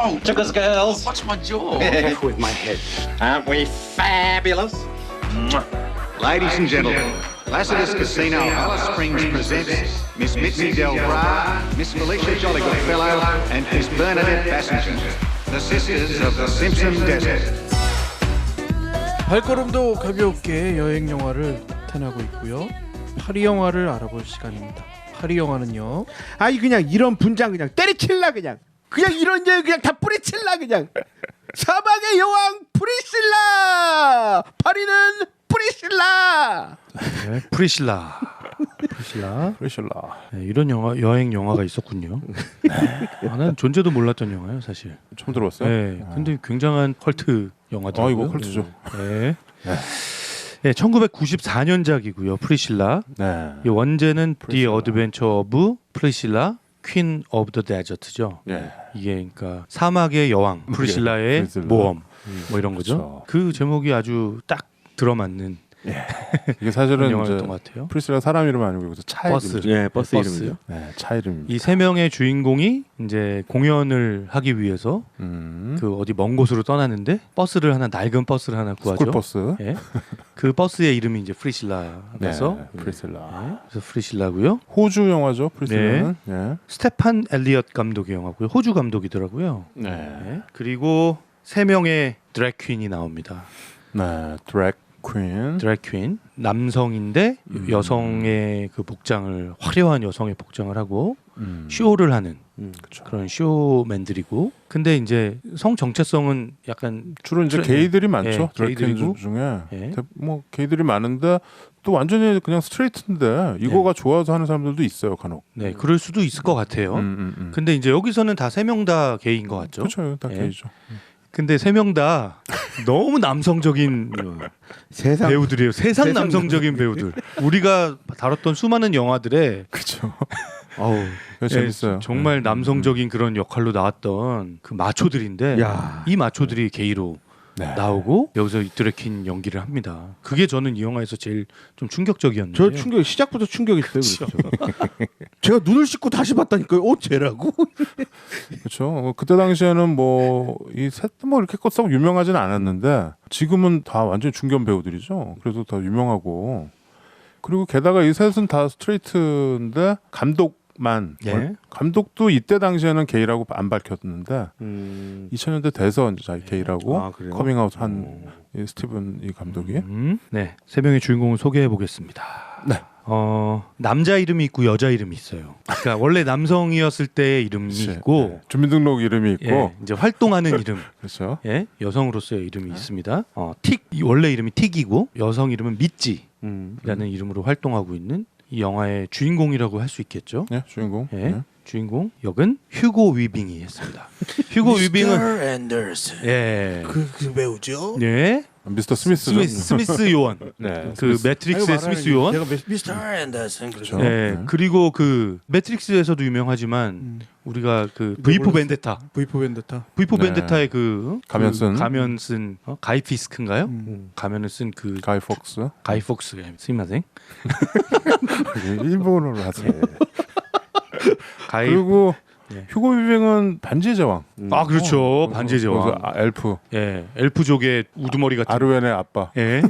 Oh, Chuckers girls. Watch my jaw. Careful with my head. Aren't we fabulous? Ladies and gentlemen, Lassiter's Casino Alice Springs presents Miss Mitzi Del Bra, Miss Felicia Jolly Goodfellow, and Miss Bernadette Bassinger, the sisters of the Simpson Desert. 발걸음도 가볍게 여행 영화를 탄하고 있고요. 파리 영화를 알아볼 시간입니다. 파리 영화는요. 아니 그냥 이런 분장 그냥 때리칠라 그냥 이런 일 그냥 다 뿌리칠라 그냥 사막의 여왕 프리실라 파리는 프리실라 네, 프리실라. 네, 이런 여행 영화가 있었군요. 난 존재도 몰랐던 영화예요, 사실. 처음 들어봤어요? 네, 근데 굉장한 컬트 영화더라고요. 이거 컬트죠. 네. 네, 1994년작이고요. 프리실라. 네. 이 원제는 The 프리실라. Adventure of Priscilla, Queen of the Desert죠. 네. 이게 그러니까 사막의 여왕 프리실라의 프리실라. 모험 뭐 이런 거죠. 그쵸. 그 제목이 아주 딱 들어맞는 이게 사실은 그런 이제 영화였던 것 같아요. 프리스라 사람 이름 아니고 여기서 차 버스. 이름이죠. 예 버스 이름이죠. 네, 차 이름입니다. 이 세 명의 주인공이 이제 공연을 하기 위해서 그 어디 먼 곳으로 떠나는데 버스를 하나 낡은 버스를 하나 구하죠. 스쿨버스. 예. 그 버스의 이름이 이제 프리실라라서 네, 프리실라. 네. 그래서 프리실라고요. 호주 영화죠. 프리실라는. 네. 스테판 엘리엇 감독의 영화고요. 호주 감독이더라고요. 네. 네. 그리고 세 명의 드래그 퀸이 나옵니다. 네. 드래그 퀸. 드래그 퀸 남성인데 여성의 그 복장을 화려한 여성의 복장을 하고 쇼를 하는 그쵸. 그런 쇼맨들이고 근데 이제 성 정체성은 약간 주로 이제 트레- 게이들이 많죠. 예, 드래그 게이들이고. 퀸 중에 예. 뭐 게이들이 많은데 또 완전히 그냥 스트레이트인데 이거가 좋아서 하는 사람들도 있어요, 간혹. 네 그럴 수도 있을 것 같아요. 음. 근데 이제 여기서는 다 세 명 다 게이인 것 같죠. 그렇죠, 다 예. 게이죠. 근데 세 명 다 너무 남성적인 세상 배우들이에요. 세상 세상 남성적인 배우들. 우리가 다뤘던 수많은 영화들에 그렇죠. 어우 그거 재밌어요. 정말 남성적인 그런 역할로 나왔던 그 마초들인데 야. 이 마초들이 게이로 네. 나오고 여기서 이 드래킨 연기를 합니다. 그게 저는 이 영화에서 제일 좀 충격적이었는데. 저 충격 시작부터 충격했어요. 그렇죠. 제가 눈을 씻고 다시 봤다니까요. 쟤라고? 그렇죠. 그때 당시에는 뭐 이 셋도 뭐 이렇게 썩 유명하지는 않았는데 지금은 다 완전 중견 배우들이죠. 그래서 다 유명하고 그리고 게다가 이 셋은 다 스트레이트인데 감독만 예. 감독도 이때 당시에는 게이라고 안 밝혔는데 2000년대 돼서 이제 자기 게이라고 아, 그래요? 커밍아웃한 이 스티븐 이 감독이 네, 세 명의 주인공을 소개해 보겠습니다. 네. 남자 이름이 있고 여자 이름이 있어요. 그러니까 원래 남성이었을 때의 이름이 있고 네. 주민등록 이름이 있고 예, 이제 활동하는 이름. 그렇죠. 예, 여성으로서의 이름이 있습니다. 원래 이름이 틱이고 여성 이름은 미찌라는 이름으로 활동하고 있는 이 영화의 주인공이라고 할 수 있겠죠. 네, 주인공. 예, 네. 주인공 역은 휴고 위빙이 했습니다. 휴고 위빙은 앤더슨. 예, 그 배우죠. 예, 미스터 스미스죠. 스미스 요원. 네. 그 매트릭스의 스미스 요원. 제가 미스터 앤더슨. 그렇죠. 예, 네. 그리고 그 매트릭스에서도 유명하지만 우리가 그 V4 벤데타, V4 벤데타. V4 네. 벤데타의 그 가면 쓴. 가이 피스크인가요? 가면을 쓴 그 가이 폭스. 가이 폭스. 스미마생. 일본어로 하세요. 가이. 그리고 예. 휴고 위빙은 반지의 제왕. 아 그렇죠. 반지의 제왕. 거기서 엘프. 예, 엘프족의 우두머리 같은. 아르웬의 아빠. 예.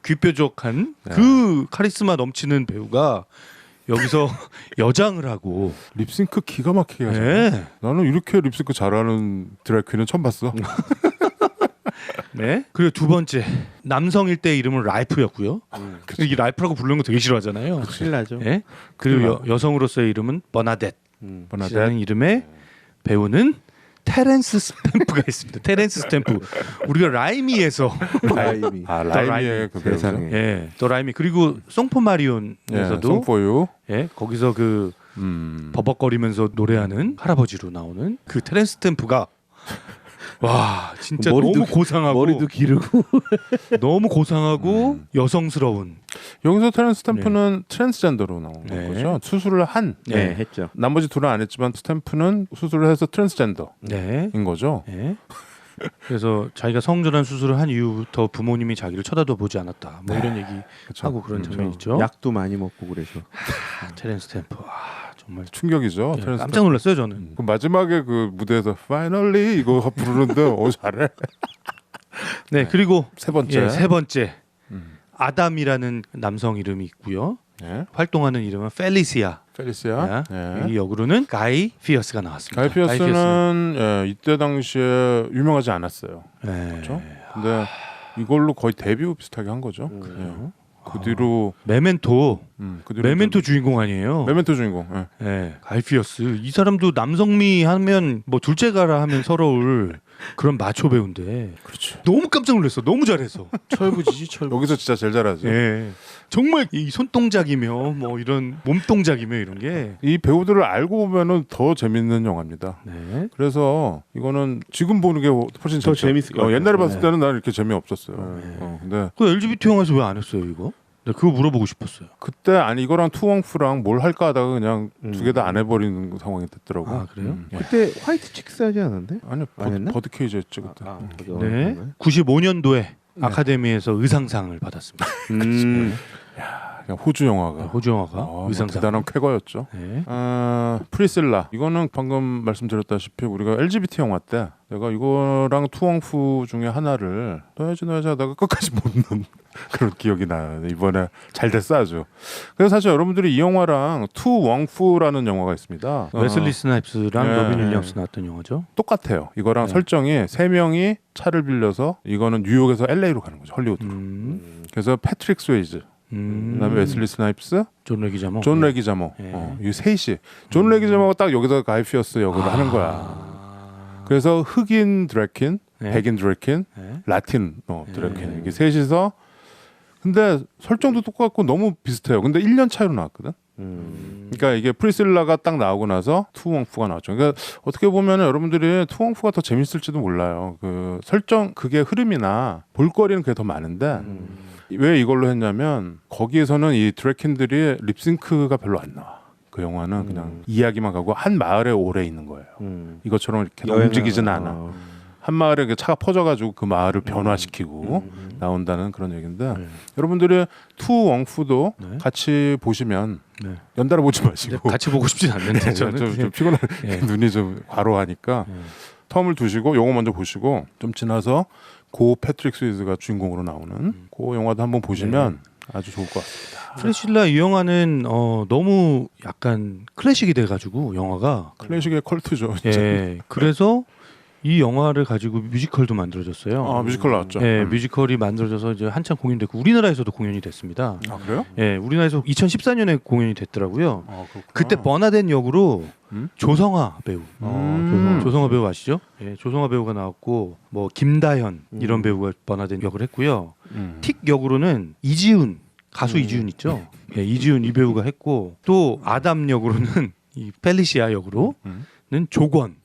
귀뾰족한 네. 그 카리스마 넘치는 배우가 여기서 여장을 하고. 립싱크 기가 막히게 하잖아. 예. 나는 이렇게 립싱크 잘하는 드래퀸은 처음 봤어. 네. 그리고 두 번째 남성일 때 이름은 라이프였고요. 이 라이프라고 부르는 거 되게 싫어하잖아요. 신나죠. 예. 그리고 여성으로서의 이름은 버나뎃. 버나뎃. 라는 이름의 배우는 테렌스 스탬프가 있습니다. 테렌스 스탬프. 우리가 라이미에서 라임이. 라임의 그 배우죠. 세상에. 예, 더 라이미 그리고 송포 예, 마리온에서도 송포유. 예, 거기서 그 버벅거리면서 노래하는 할아버지로 나오는 그 테렌스 스탬프가 와 진짜 너무 고상하고 머리도 기르고 너무 고상하고 여성스러운 여기서 테런스 스탬프는 트랜스젠더로 나온 네. 거죠. 수술을 한. 네 했죠. 나머지 둘은 안 했지만 스탬프는 수술을 해서 트랜스젠더인 네. 거죠. 예. 그래서 자기가 성전환 수술을 한 이후부터 부모님이 자기를 쳐다도 보지 않았다. 뭐 이런 얘기 그쵸. 하고 그런 장면 있죠. 약도 많이 먹고 그래서. 테렌스 스탬프. 정말 충격이죠. 예, 트랜스 깜짝 놀랐어요 저는. 그 마지막에 그 무대에서 Finally 이거 부르는데 잘해. 네, 그리고 세 번째. 예, 세 번째 아담이라는 남성 이름이 있고요. 예. 활동하는 이름은 펠리시아. 펠리시아. 예. 이 역으로는 가이 피어스가 나왔습니다. 가이 피어스는 예, 이때 당시에 유명하지 않았어요. 네. 그렇죠? 근데 이걸로 거의 데뷔 비슷하게 한 거죠. 예. 그 뒤로 메멘토. 그 뒤로 메멘토 주인공 아니에요? 메멘토 주인공. 예. 네, 가이 피어스. 이 사람도 남성미 하면 뭐 둘째가라 하면 서러울 그런 마초 배우인데. 그렇죠. 너무 깜짝 놀랐어. 너무 잘해서. 철부지지 철부. 여기서 진짜 제일 잘하죠. 예. 정말 이 손동작이며 뭐 이런 몸동작이며 이런 게. 이 배우들을 알고 보면은 더 재밌는 영화입니다. 네. 그래서 이거는 지금 보는 게 훨씬 더 재밌죠. 재밌을 것 같아요. 옛날에 봤을 네. 때는 난 이렇게 재미없었어요. 근데 그 LGBT 영화에서 왜 안 했어요 이거? 네, 그거 물어보고 싶었어요. 그때 아니 이거랑 투엉프랑 뭘 할까 하다가 그냥 두 개 다 안 해버리는 상황이 됐더라고. 아 그래요? 예. 그때 화이트 칙스 하지 않았는데? 아니요 안 했나? 버드 케이지였지 그때. 네. 95년도에 아카데미에서 의상상을 받았습니다. 그냥 호주 영화가. 호주 영화가 뭐 의상상. 대단한 쾌거였죠. 네. 프리실라 이거는 방금 말씀드렸다시피 우리가 LGBT 영화 때 내가 이거랑 투엉프 중에 하나를 넣어야지 하다가 끝까지 못 넣은 그런 기억이 나요. 이번에 잘 됐어 아주. 그래서 사실 여러분들이 이 영화랑 투엉프라는 영화가 있습니다. 웨슬리 스나이프스랑 네. 로빈 윌리엄스 나왔던 영화죠. 똑같아요. 이거랑 네. 설정이 세 명이 차를 빌려서 이거는 뉴욕에서 LA로 가는 거죠. 헐리우드로. 그래서 패트릭 스웨이즈 그다음에 웨슬리 스나이프스, 존 레기자모. 존 레기자모, 예. 이 셋이 존 레기자모가 딱 여기서 가이 피어스 역으로 하는 거야. 그래서 흑인 드래킨, 네. 백인 드래킨, 네. 라틴 드래킨 이게 셋이서 근데 설정도 똑같고 너무 비슷해요. 근데 1년 차이로 나왔거든. 그러니까 이게 프리실라가 딱 나오고 나서 투엉프가 나왔죠. 그러니까 어떻게 보면 여러분들이 투엉프가 더 재밌을지도 몰라요. 그 설정 그게 흐름이나 볼거리는 그게 더 많은데 왜 이걸로 했냐면 거기에서는 이 드래킨들이 립싱크가 별로 안 나와. 그 영화는 그냥 이야기만 가고 한 마을에 오래 있는 거예요. 이것처럼 이렇게 움직이지는 않아. 한 마을에 그 차가 퍼져가지고 그 마을을 변화시키고 나온다는 그런 얘기인데 여러분들이 투엉프도 네. 같이 보시면 네. 연달아 보지 마시고 같이 보고 싶진 않는데 저는 좀 피곤한 예. 눈이 좀 과로하니까 예. 텀을 두시고 요거 먼저 보시고 좀 지나서 고 패트릭 스위즈가 주인공으로 나오는 그 영화도 한번 보시면 아주 좋을 것 같습니다. 프리실라 이 영화는 너무 약간 클래식이 돼가지고 영화가 클래식의 컬트죠. 진짜. 예 그래서 이 영화를 가지고 뮤지컬도 만들어졌어요. 아 뮤지컬 나왔죠. 예 뮤지컬이 만들어져서 이제 한참 공연됐고 우리나라에서도 공연이 됐습니다. 아 그래요? 예 우리나라에서 2014년에 공연이 됐더라고요. 아 그렇구나. 그때 버나덴 역으로 조성아 배우. 조성아 배우 아시죠? 예, 조성아 배우가 나왔고 뭐 김다현 이런 배우가 버나덴 역을 했고요. 틱 역으로는 이지훈 가수 이지훈 있죠? 예, 이지훈 이 배우가 했고 또 아담 역으로는 이 펠리시아 역으로는 조권,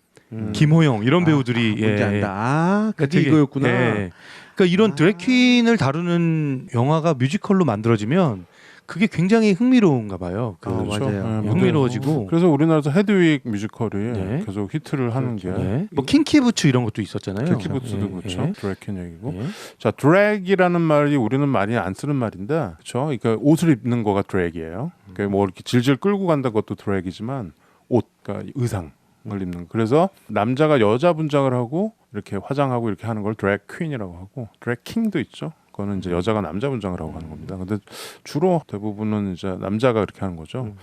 김호영 이런 배우들이 뭔지 안다. 아, 그게 되게, 이거였구나. 예. 그러니까 이런 드래퀸을 다루는 영화가 뮤지컬로 만들어지면 그게 굉장히 흥미로운가 봐요. 그 맞아요. 네, 흥미로워지고. 그래서 우리나라에서 헤드윅 뮤지컬이 네. 계속 히트를 하는 게 네. 뭐 킹키부츠 이런 것도 있었잖아요. 킹키부츠도 예, 그렇죠. 예. 드래킨 얘기고. 예. 자, 드랙이라는 말이 우리는 많이 안 쓰는 말인데, 그렇죠? 그러니까 옷을 입는 거가 드랙이에요. 그러니까 뭐 이렇게 질질 끌고 간다는 것도 드랙이지만 옷, 그러니까 의상을 입는. 거. 그래서 남자가 여자 분장을 하고 이렇게 화장하고 이렇게 하는 걸 드랙 퀸이라고 하고, 드랙 킹도 있죠. 그거는 이제 여자가 남자 분장을 하고 하는 겁니다. 근데 주로 대부분은 이제 남자가 그렇게 하는 거죠.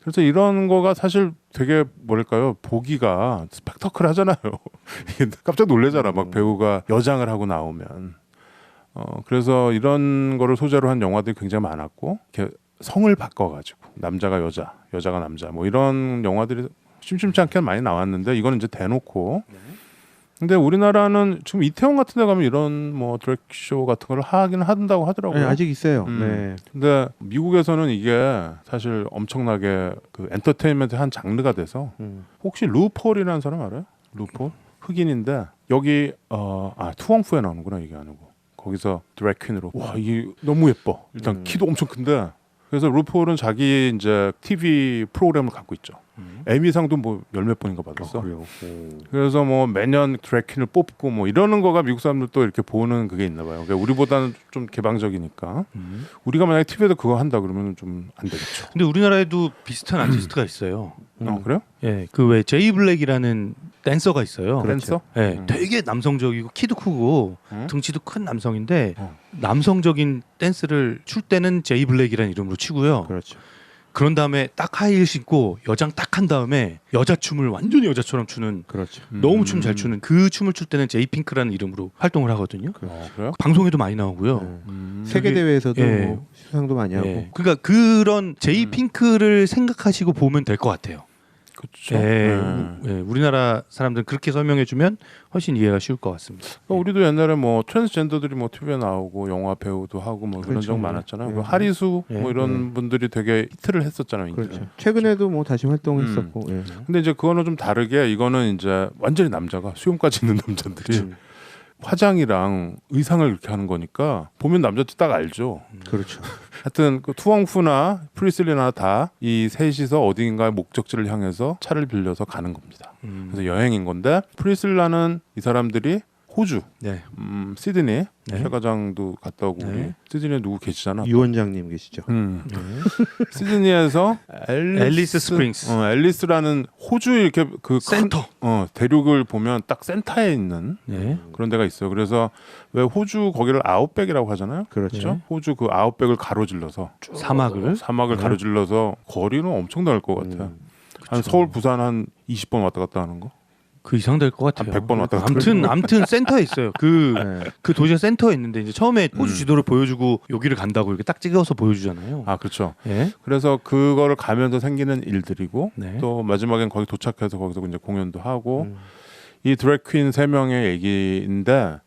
그래서 이런 거가 사실 되게 뭐랄까요, 보기가 스펙터클 하잖아요. 깜짝 놀래잖아. 막 배우가 여장을 하고 나오면. 그래서 이런 거를 소재로 한 영화들이 굉장히 많았고, 이렇게 성을 바꿔가지고 남자가 여자, 여자가 남자, 뭐 이런 영화들이 심심치 않게 많이 나왔는데 이거는 이제 대놓고. 근데 우리나라는 지금 이태원 같은 데 가면 이런 뭐 드랙쇼 같은 걸 하긴 한다고 하더라고요. 네, 아직 있어요. 네. 근데 미국에서는 이게 사실 엄청나게 그 엔터테인먼트 한 장르가 돼서 혹시 루폴이라는 사람 알아요? 루폴? 흑인인데 여기 투엉프에 나오는구나 이게 아니고 거기서 드래퀸으로 와 이게 너무 예뻐. 일단 키도 엄청 큰데 그래서 루폴은 자기 이제 TV 프로그램을 갖고 있죠. 에미상도 뭐 열 몇 번인가 받았어. 그래요. 그래서 뭐 매년 드래퀸을 뽑고 뭐 이러는 거가 미국 사람들도 이렇게 보는 그게 있나 봐요. 그러니까 우리보다는 좀 개방적이니까 우리가 만약에 TV에도 그거 한다 그러면 좀 안 되겠죠. 근데 우리나라에도 비슷한 아티스트가 있어요. 그래요? 예, 그 왜 제이 블랙이라는 댄서가 있어요. 댄서? 예, 되게 남성적이고 키도 크고 등치도 큰 남성인데 남성적인 댄스를 출 때는 제이 블랙이라는 이름으로 치고요. 그렇죠. 그런 다음에 딱 하이힐 신고 여장 딱 한 다음에 여자 춤을 완전히 여자처럼 추는 그렇죠. 너무 춤 잘 추는 그 춤을 출 때는 제이 핑크라는 이름으로 활동을 하거든요. 그래요? 방송에도 많이 나오고요. 세계 대회에서도 예. 뭐 수상도 많이 하고. 예. 그러니까 그런 제이 핑크를 생각하시고 보면 될 것 같아요. 그렇죠. 예, 예, 우리나라 사람들은 그렇게 설명해주면 훨씬 이해가 쉬울 것 같습니다. 그러니까 우리도 옛날에 뭐 트랜스젠더들이 뭐 TV에 나오고 영화 배우도 하고 뭐 그런 그렇죠. 적 많았잖아요. 예. 그 하리수 예. 뭐 이런 분들이 되게 히트를 했었잖아요. 이제. 그렇죠. 최근에도 뭐 다시 활동했었고. 예. 근데 이제 그거는 좀 다르게 이거는 이제 완전히 남자가 수염까지 있는 남자들이 화장이랑 의상을 이렇게 하는 거니까 보면 남자도 딱 알죠. 그렇죠. 하여튼 그 투엉푸나 프리슬리나 다 이 셋이서 어딘가 목적지를 향해서 차를 빌려서 가는 겁니다. 그래서 여행인 건데 프리슬라는 이 사람들이 호주, 네. 시드니 네. 최 과장도 갔다 오고 우리 네. 시드니에 누구 계시잖아. 유 원장님 계시죠. 시드니에서 앨리스 스프링스. 앨리스라는 호주 이렇게 그 센터. 대륙을 보면 딱 센터에 있는 네. 그런 데가 있어요. 그래서 왜 호주 거기를 아웃백이라고 하잖아요. 그렇죠. 호주 그 아웃백을 가로질러서 사막을. 가로질러서 거리는 엄청 나을 것 같아요. 한 서울 부산 한 20번 왔다 갔다 하는 거. 그 이상 될 것 같아요. 한 100번 왔다 갔다 아무튼 센터에 있어요. 그 네. 도시가 센터에 있는데 이제 처음에 호주 지도를 보여주고 여기를 간다고 이렇게 딱 찍어서 보여주잖아요. 아 그렇죠. 예. 그래서 그거를 가면서 생기는 일들이고 네. 또 마지막엔 거기 도착해서 거기서 이제 공연도 하고 이 드래퀸 3명의 얘기인데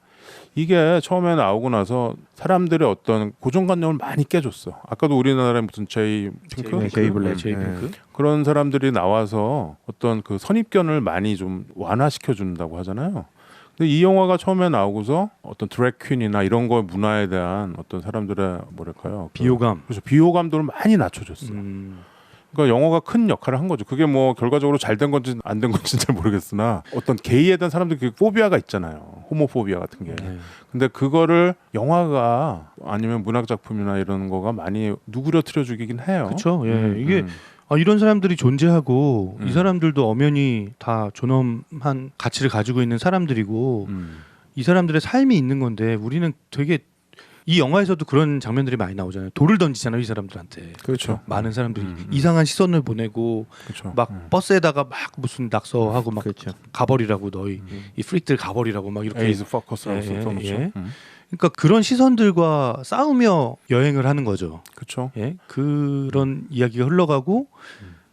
이게 처음에 나오고 나서 사람들의 어떤 고정관념을 많이 깨줬어. 아까도 우리나라에 무슨 제이 핑크? 네, 제이 블랙. 제이 핑크. 그런 사람들이 나와서 어떤 그 선입견을 많이 좀 완화시켜 준다고 하잖아요. 근데 이 영화가 처음에 나오고서 어떤 드래퀸이나 이런 거의 문화에 대한 어떤 사람들의 뭐랄까요? 비호감. 그래서 비호감도를 많이 낮춰줬어. 그러니까 영화가 큰 역할을 한 거죠. 그게 뭐 결과적으로 잘 된 건지 안 된 건지 잘 모르겠으나 어떤 게이에 대한 사람들 그 포비아가 있잖아요. 호모포비아 같은 게. 네. 근데 그거를 영화가 아니면 문학 작품이나 이런 거가 많이 누그러뜨려 주긴 해요. 그렇죠. 예. 이게 이런 사람들이 존재하고 이 사람들도 엄연히 다 존엄한 가치를 가지고 있는 사람들이고 이 사람들의 삶이 있는 건데 우리는 되게 이 영화에서도 그런 장면들이 많이 나오잖아요. 돌을 던지잖아요, 이 사람들한테. 그렇죠. 많은 사람들이 이상한 시선을 보내고 그렇죠. 막 버스에다가 막 무슨 낙서하고 막 그렇죠. 가버리라고 너희 이 프릭들 가버리라고 막 이렇게. 에이즈 포커스라고 예, 써놓죠. 예. 그러니까 그런 시선들과 싸우며 여행을 하는 거죠. 그렇죠. 예, 그런 이야기가 흘러가고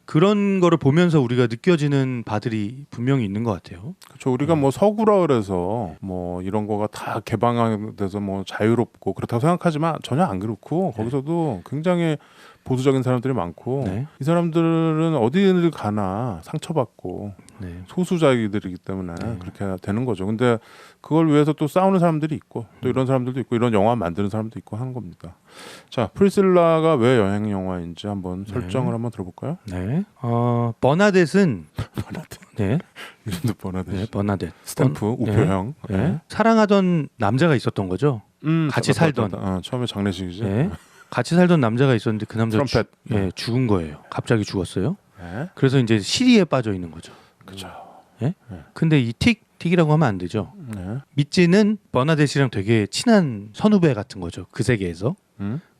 그런 거를 보면서 우리가 느껴지는 바들이 분명히 있는 것 같아요. 그렇죠. 우리가 뭐 서구라 그래서 뭐 이런 거가 다 개방돼서 뭐 자유롭고 그렇다고 생각하지만 전혀 안 그렇고 거기서도 굉장히 보수적인 사람들이 많고 네. 이 사람들은 어디를 가나 상처받고 네. 소수자이들이기 때문에 그렇게 되는 거죠. 근데 그걸 위해서 또 싸우는 사람들이 있고 또 이런 사람들도 있고 이런 영화 만드는 사람도 있고 하는 겁니다. 자, 프리실라가 왜 여행 영화인지 한번 설정을 한번 들어볼까요? 네. 버나뎃은 네. 이름도 버나뎃. 네, 버나뎃. 스탬프 우표형. 네. 사랑하던 남자가 있었던 거죠. 같이 살던. 처음에 장례식이지. 네. 같이 살던 남자가 있었는데 그 남자 트럼펫. 죽은 거예요. 갑자기 죽었어요. 네. 그래서 이제 시리에 빠져 있는 거죠. 그렇죠. 예? 근데 이 틱이라고 하면 안 되죠. 네. 미찌는 버나뎃이랑 되게 친한 선후배 같은 거죠. 그 세계에서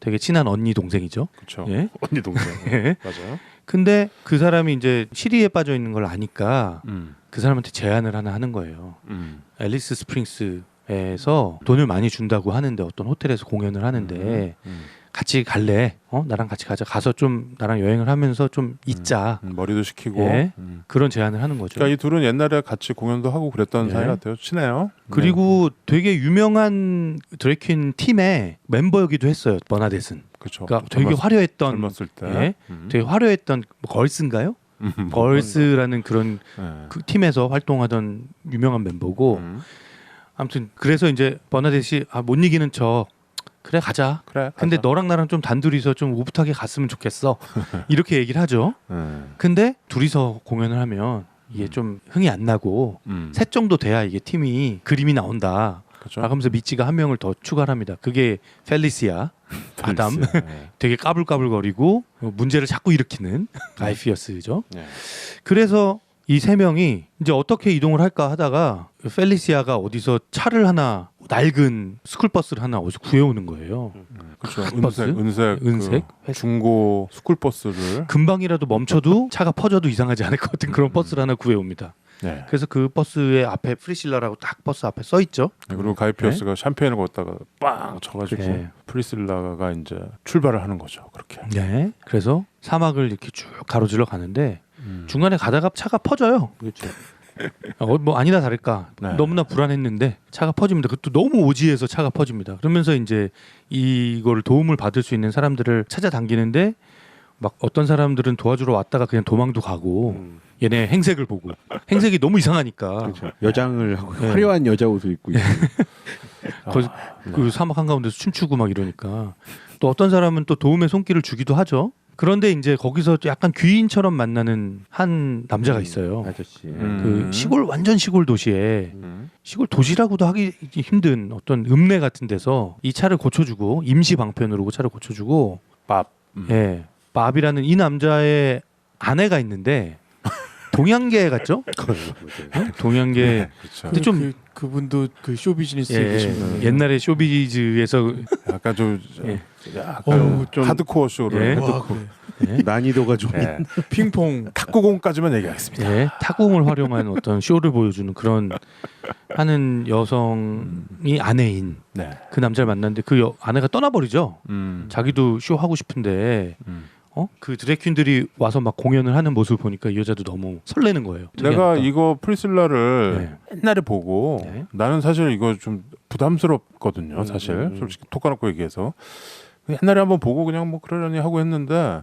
되게 친한 언니 동생이죠. 그렇죠. 예? 언니 동생. 예. 맞아요. 근데 그 사람이 이제 시리에 빠져 있는 걸 아니까 그 사람한테 제안을 하나 하는 거예요. 앨리스 스프링스에서 돈을 많이 준다고 하는데 어떤 호텔에서 공연을 하는데 같이 갈래? 나랑 같이 가자. 가서 좀 나랑 여행을 하면서 좀 있자. 머리도 식히고. 예. 그런 제안을 하는 거죠. 그러니까 이 둘은 옛날에 같이 공연도 하고 그랬던 예. 사이 같아요. 친해요. 그리고 되게 유명한 드래퀸 팀의 멤버이기도 했어요. 버나뎃은. 그렇죠. 그러니까 되게 화려했던 젊었을 때. 예? 되게 화려했던 걸스인가요? 걸스라는 그런 예. 그 팀에서 활동하던 유명한 멤버고 아무튼 그래서 이제 버나뎃이 못 이기는 척 그래 가자. 그래. 근데 가자. 너랑 나랑 좀 단둘이서 좀 오붓하게 갔으면 좋겠어. 이렇게 얘기를 하죠. 근데 둘이서 공연을 하면 이게 좀 흥이 안 나고 셋 정도 돼야 이게 팀이 그림이 나온다. 그렇죠. 라면서 미찌가 한 명을 더 추가를 합니다. 그게 펠리시아, 아담. 되게 까불까불거리고 문제를 자꾸 일으키는 가이 피어스죠. 네. 그래서 이 세 명이 이제 어떻게 이동을 할까 하다가 펠리시아가 어디서 차를 하나 낡은 스쿨버스를 하나 어디서 구해오는 거예요. 그렇죠. 큰 버스? 은색 은색? 중고 스쿨 버스를. 금방이라도 멈춰도 차가 퍼져도 이상하지 않을 것 같은 그런 버스를 하나 구해옵니다. 네. 그래서 그 버스의 앞에 프리실라라고 딱 버스 앞에 써 있죠. 그리고 가이피어스가 샴페인을 걷다가 빵 쳐가지고 네. 프리실라가 이제 출발을 하는 거죠. 그렇게. 네. 그래서 사막을 이렇게 쭉 가로질러 가는데 중간에 가다가 차가 퍼져요. 그렇죠. 뭐 아니나 다를까 네. 너무나 불안했는데 차가 퍼집니다. 그것도 너무 오지해서 차가 퍼집니다. 그러면서 이제 이거를 도움을 받을 수 있는 사람들을 찾아당기는데 막 어떤 사람들은 도와주러 왔다가 그냥 도망도 가고 얘네 행색을 보고 행색이 너무 이상하니까 그렇죠. 여장을 하고 네. 화려한 여자 옷을 입고 있고. 그 사막 한가운데서 춤추고 막 이러니까 또 어떤 사람은 또 도움의 손길을 주기도 하죠. 그런데 이제 거기서 약간 귀인처럼 만나는 한 남자가 있어요. 아저씨. 그 시골 완전 시골 도시에 시골 도시라고도 하기 힘든 어떤 읍내 같은 데서 이 차를 고쳐주고 임시 방편으로 차를 고쳐주고 밥. 예 밥이라는 이 남자의 아내가 있는데 동양계 같죠? 동양계. 네, 그렇죠. 근데 좀 그분도 그 쇼 비즈니스에 예, 계신 분이에요. 옛날에 쇼비즈에서 약간 좀 예. 약간 좀 하드코어 쇼를. 예. 와, 그래. 난이도가 좀 예. 핑퐁 탁구공까지만 얘기하겠습니다. 예, 타공을 활용한 어떤 쇼를 보여주는 그런 하는 여성이 아내인 네. 그 남자를 만났는데 그 아내가 떠나버리죠. 자기도 쇼 하고 싶은데 그 드래퀸들이 와서 막 공연을 하는 모습을 보니까 이 여자도 너무 설레는 거예요. 내가 특이하니까. 이거 프리실라를 옛날에 보고 네. 나는 사실 이거 좀 부담스럽거든요. 사실 솔직히 톡 까놓고 얘기해서 옛날에 한번 보고 그냥 뭐 그러려니 하고 했는데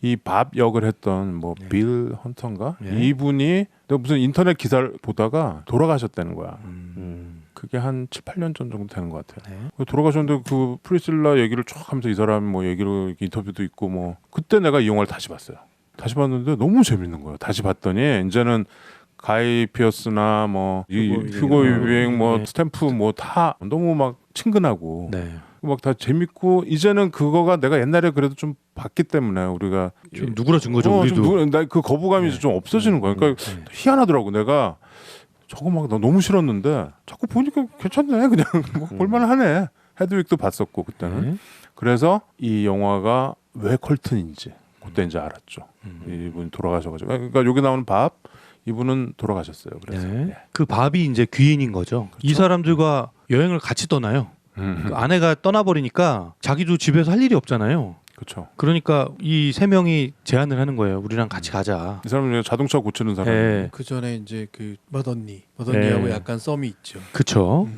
이 밥 역을 했던 뭐 빌 헌터인가 네. 이분이 내가 무슨 인터넷 기사를 보다가 돌아가셨다는 거야. 그게 한 7, 8년 전 정도 되는 것 같아요. 네. 돌아가셨는데 그 프리실라 얘기를 쭉 하면서 이 사람 뭐 얘기로 인터뷰도 있고 뭐 그때 내가 이 영화를 다시 봤어요. 다시 봤는데 너무 재밌는 거예요. 다시 봤더니 이제는 가이 피어스나 뭐 휴고 유행 뭐 네. 스탬프 뭐 다 너무 막 친근하고 네. 막 다 재밌고 이제는 그거가 내가 옛날에 그래도 좀 봤기 때문에 우리가 좀 누그러진 거죠. 우리도. 나그 거부감이 좀 없어지는 거야. 그러니까 희한하더라고. 내가 저거 막 나 너무 싫었는데 자꾸 보니까 괜찮네. 그냥 뭐 볼만하네. 헤드윅도 봤었고 그때는. 네. 그래서 이 영화가 왜 컬튼인지 그때 이제 알았죠. 이분 돌아가셔가지고 그러니까 여기 나오는 밥 이분은 돌아가셨어요. 그래서 네. 그 밥이 이제 귀인인 거죠. 이 사람들과 여행을 같이 떠나요. 그 아내가 떠나버리니까 자기도 집에서 할 일이 없잖아요. 그렇죠. 그러니까 이 세 명이 제안을 하는 거예요. 우리랑 같이 가자. 이 사람은 자동차 고치는 사람. 네. 그 전에 이제 그 머던니하고 네. 약간 썸이 있죠. 그쵸.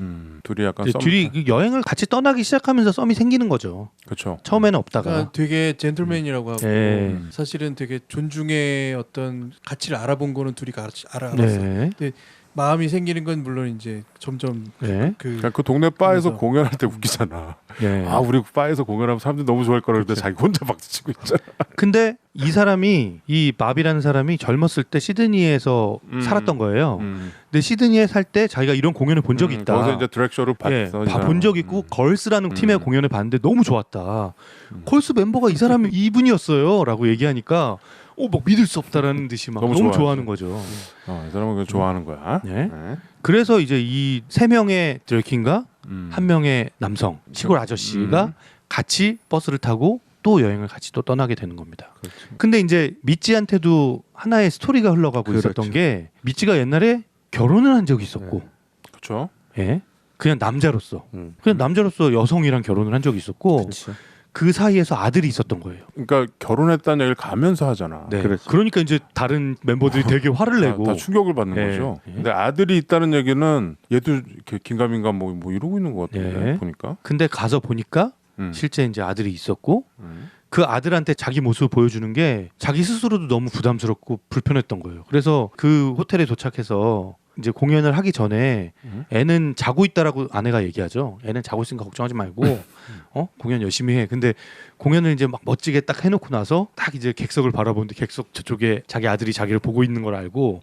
둘이 약간 이제 둘이 그 여행을 같이 떠나기 시작하면서 썸이 생기는 거죠. 그렇죠. 처음에는 없다가. 그러니까 되게 젠틀맨이라고 하고 네. 사실은 되게 존중의 어떤 가치를 알아본 거는 둘이 같이 알았어요. 네. 마음이 생기는 건 물론 이제 점점 네. 그러니까 그 동네 바에서 그래서- 공연할 때 웃기잖아. 네. 아 우리 바에서 공연하면 사람들이 너무 좋아할 거라 그러는데 자기 혼자 박수치고 있잖아. 근데 이 사람이 이 밥이라는 사람이 젊었을 때 시드니에서 살았던 거예요. 근데 시드니에 살 때 자기가 이런 공연을 본 적이 있다. 거기서 이제 드랙쇼를 봤어. 예, 이 사람은. 본 적 있고 걸스라는 팀의 공연을 봤는데 너무 좋았다. 걸스 멤버가 이 사람이 이분이었어요라고 얘기하니까 막 믿을 수 없다라는 듯이 막 너무 너무 좋아하지. 좋아하는 거죠. 이 사람은 그걸 좋아하는 거야. 네. 그래서 이제 이 세 명의 드래킨과 한 명의 남성 시골 아저씨가 같이 버스를 타고 또 여행을 같이 또 떠나게 되는 겁니다. 근데 이제 미찌한테도 하나의 스토리가 흘러가고 있었던 그렇죠. 게 미찌가 옛날에 결혼을 한 적이 있었고, 그렇죠. 예, 그냥 남자로서 여성이랑 결혼을 한 적이 있었고, 그 사이에서 아들이 있었던 거예요. 그러니까 결혼했다는 얘기를 가면서 하잖아. 네. 그렇죠. 그러니까 이제 다른 멤버들이 되게 화를 내고 다 충격을 받는 네. 거죠. 네. 근데 아들이 있다는 얘기는 얘도 이렇게 긴가민가 뭐 이러고 있는 것 같은데 네. 보니까. 근데 가서 보니까 실제 이제 아들이 있었고 그 아들한테 자기 모습을 보여주는 게 자기 스스로도 너무 부담스럽고 불편했던 거예요. 그래서 그 호텔에 도착해서 이제 공연을 하기 전에 애는 자고 있다라고 아내가 얘기하죠. 애는 자고 있으니까 걱정하지 말고 공연 열심히 해. 근데 공연을 이제 막 멋지게 딱 해놓고 나서 딱 이제 객석을 바라보는데 객석 저쪽에 자기 아들이 자기를 보고 있는 걸 알고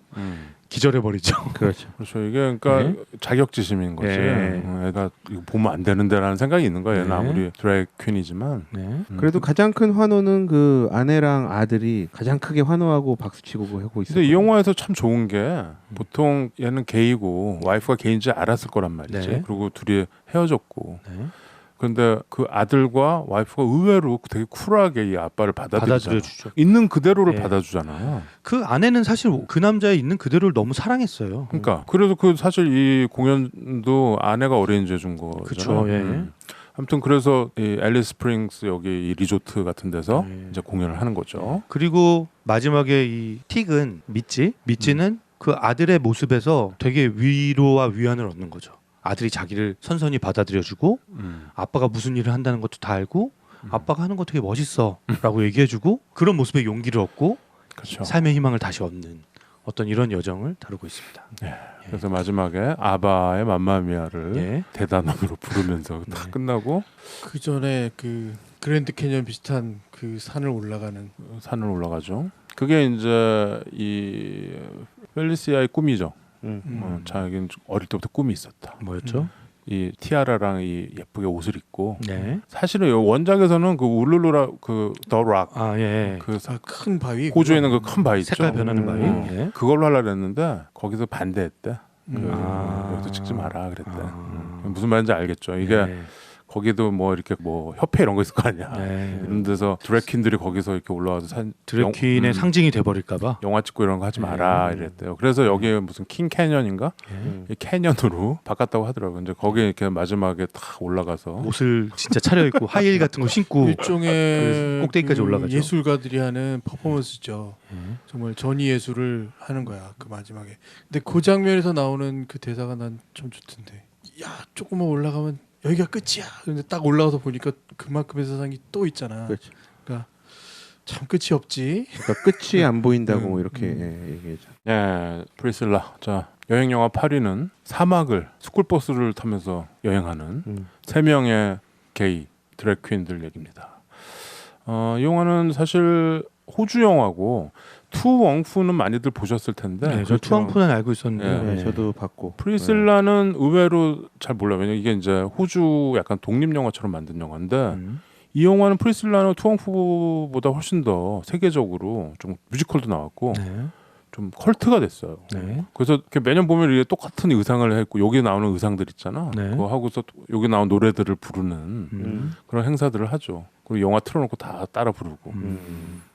기절해버리죠. 그렇죠. 그렇죠. 이게 그러니까 네. 자격지심인 거지. 네. 애가 이거 보면 안 되는데라는 생각이 있는 거예요. 얘는 네. 아무리 드래그 퀸이지만. 네. 그래도 가장 큰 환호는 그 아내랑 아들이 가장 크게 환호하고 박수치고 하고 있어요. 근데 이 영화에서 참 좋은 게 보통 얘는 게이고 와이프가 게이인지 알았을 거란 말이지. 네. 그리고 둘이 헤어졌고. 네. 근데 그 아들과 와이프가 의외로 되게 쿨하게 이 아빠를 받아들이잖아. 받아들여주죠. 있는 그대로를 네. 받아주잖아요. 그 아내는 사실 그 남자의 있는 그대로를 너무 사랑했어요. 그러니까 그래서 그 사실 이 공연도 아내가 어레인지 준 거잖아요. 그쵸, 예. 아무튼 그래서 이 앨리스 스프링스 여기 이 리조트 같은 데서 네. 이제 공연을 하는 거죠. 그리고 마지막에 이 틱은 미찌는 그 아들의 모습에서 되게 위로와 위안을 얻는 거죠. 아들이 자기를 선선히 받아들여주고 아빠가 무슨 일을 한다는 것도 다 알고 아빠가 하는 거 되게 멋있어라고 얘기해주고 그런 모습에 용기를 얻고 그렇죠. 삶의 희망을 다시 얻는 어떤 이런 여정을 다루고 있습니다. 그래서 마지막에 아바의 맘마미아를 예. 대단원으로 부르면서 다 끝나고 그 전에 그 그랜드 캐년 비슷한 그 산을 올라가는 산을 올라가죠. 그게 이제 이 펠리시아의 꿈이죠. 자기는 어릴 때부터 꿈이 있었다. 뭐였죠? 이 티아라랑 이 예쁘게 옷을 입고 네. 사실은 원작에서는 그 울룰루라 그 더 락 아 예. 그 큰 바위 호주에 있는 그 큰 바위 있죠. 색깔 변하는 바위. 예. 그걸로 하려고 했는데 거기서 반대했대. 아. 여기서 찍지 마라 그랬대. 아. 무슨 말인지 알겠죠. 이게 네. 거기도 뭐 이렇게 뭐 협회 이런 거 있을 거 아니야. 네. 이런 데서 드래퀸들이 거기서 이렇게 올라와서 드래퀸의 상징이 돼버릴까봐. 영화 찍고 이런 거 하지 마라 이랬대요. 그래서 여기 무슨 킹 캐년인가 이 캐년으로 바꿨다고 하더라고요. 이제 거기 이렇게 마지막에 딱 올라가서 옷을 진짜 차려입고 하이힐 같은 거 신고 일종의 꼭대기까지 그 올라가죠. 예술가들이 하는 퍼포먼스죠. 정말 전위 예술을 하는 거야 그 마지막에. 근데 그 장면에서 나오는 그 대사가 난 좀 좋던데. 야 조금만 올라가면 여기가 끝이야. 근데 딱 올라가서 보니까 그만큼의 세상이 또 있잖아. 그렇죠. 그러니까 참 끝이 없지. 그러니까 끝이 안 보인다고 뭐 이렇게 얘기하죠. 예, 프리실라. 자, 여행 영화 8위는 사막을 스쿨버스를 타면서 여행하는 세 명의 게이 드래퀸들 얘기입니다. 이 영화는 사실 호주 영화고 투웡푸는 많이들 보셨을 텐데 네, 저 투앙푸는 알고 있었는데 네, 저도 봤고. 프리실라는 의외로 잘 몰라요. 왜냐면 이게 이제 호주 약간 독립 영화처럼 만든 영화인데 이 영화는 프리실라는 투웡푸보다 훨씬 더 세계적으로 좀 뮤지컬도 나왔고 네. 좀 컬트가 됐어요. 네. 그래서 이렇게 매년 보면 이게 똑같은 의상을 했고 여기 나오는 의상들 있잖아. 네. 그거 하고서 여기 나온 노래들을 부르는 그런 행사들을 하죠. 그리고 영화 틀어놓고 다 따라 부르고.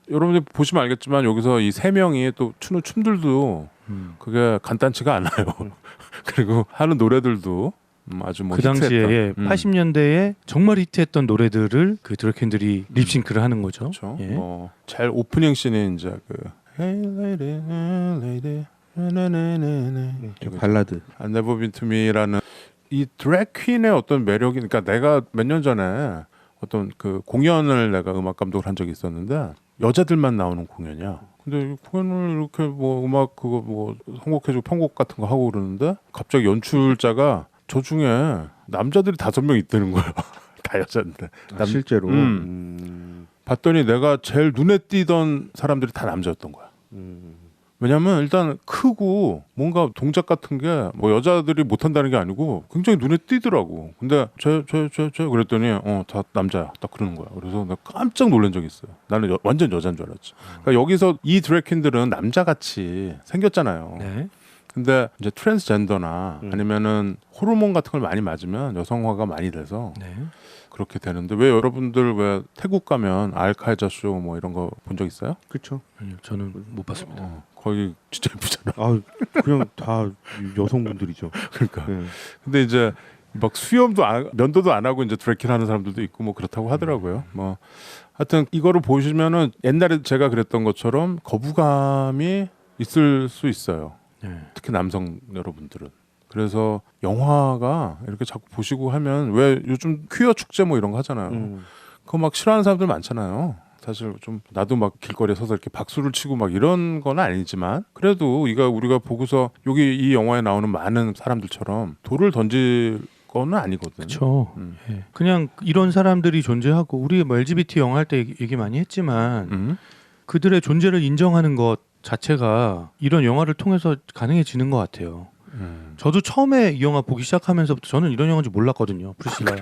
여러분들 보시면 알겠지만 여기서 이 세 명이 또 추는 춤들도 그게 간단치가 않아요. 그리고 하는 노래들도 아주 뭐 그 당시에 히트했던. 80년대에 정말 히트했던 노래들을 그 드래퀸들이 립싱크를 하는 거죠. 그렇죠. 예. 제일 오프닝 씬이 이제 그 Hey lady, hey lady, 이거죠. 발라드. I've Never Been to Me라는 이 드래퀸의 어떤 매력이, 그러니까 내가 몇 년 전에 어떤 그 공연을 내가 음악 감독을 한 적이 있었는데 여자들만 나오는 공연이야. 근데 이 공연을 이렇게 뭐 음악 그거 뭐 선곡해주고 편곡 같은 거 하고 그러는데 갑자기 연출자가 저 중에 남자들이 5명 있다는 거야. 다 여자인데. 실제로. 봤더니 내가 제일 눈에 띄던 사람들이 다 남자였던 거야. 왜냐면 일단 크고 뭔가 동작 같은 게 뭐 여자들이 못한다는 게 아니고 굉장히 눈에 띄더라고. 근데 저 그랬더니 다 남자야. 딱 그러는 거야. 그래서 내가 깜짝 놀란 적이 있어요. 나는 완전 여자인 줄 알았지. 그러니까 여기서 이 드래퀸들은 남자같이 생겼잖아요. 네. 근데 이제 트랜스젠더나 아니면은 호르몬 같은 걸 많이 맞으면 여성화가 많이 돼서 네. 그렇게 되는데 왜 여러분들 왜 태국 가면 알카이자 쇼 뭐 이런 거 본 적 있어요? 그렇죠. 아니요, 저는 못 봤습니다. 거기 진짜 예쁘잖아. 아 그냥 다 여성분들이죠. 그러니까. 네. 근데 이제 막 수염도 면도도 안 하고 이제 드래곤 하는 사람들도 있고 뭐 그렇다고 하더라고요. 뭐 하여튼 이거를 보시면은 옛날에 제가 그랬던 것처럼 거부감이 있을 수 있어요. 네. 특히 남성 여러분들은. 그래서 영화가 이렇게 자꾸 보시고 하면 왜 요즘 퀴어 축제 뭐 이런 거 하잖아요. 그거 막 싫어하는 사람들 많잖아요. 사실 좀 나도 막 길거리에 서서 이렇게 박수를 치고 막 이런 건 아니지만 그래도 우리가 보고서 여기 이 영화에 나오는 많은 사람들처럼 돌을 던질 거는 아니거든. 그렇죠. 예. 그냥 이런 사람들이 존재하고 우리 뭐 LGBT 영화 할 때 얘기 많이 했지만 그들의 존재를 인정하는 것 자체가 이런 영화를 통해서 가능해지는 것 같아요. 저도 처음에 이 영화 보기 시작하면서부터 저는 이런 영화인지 몰랐거든요. 프리실라.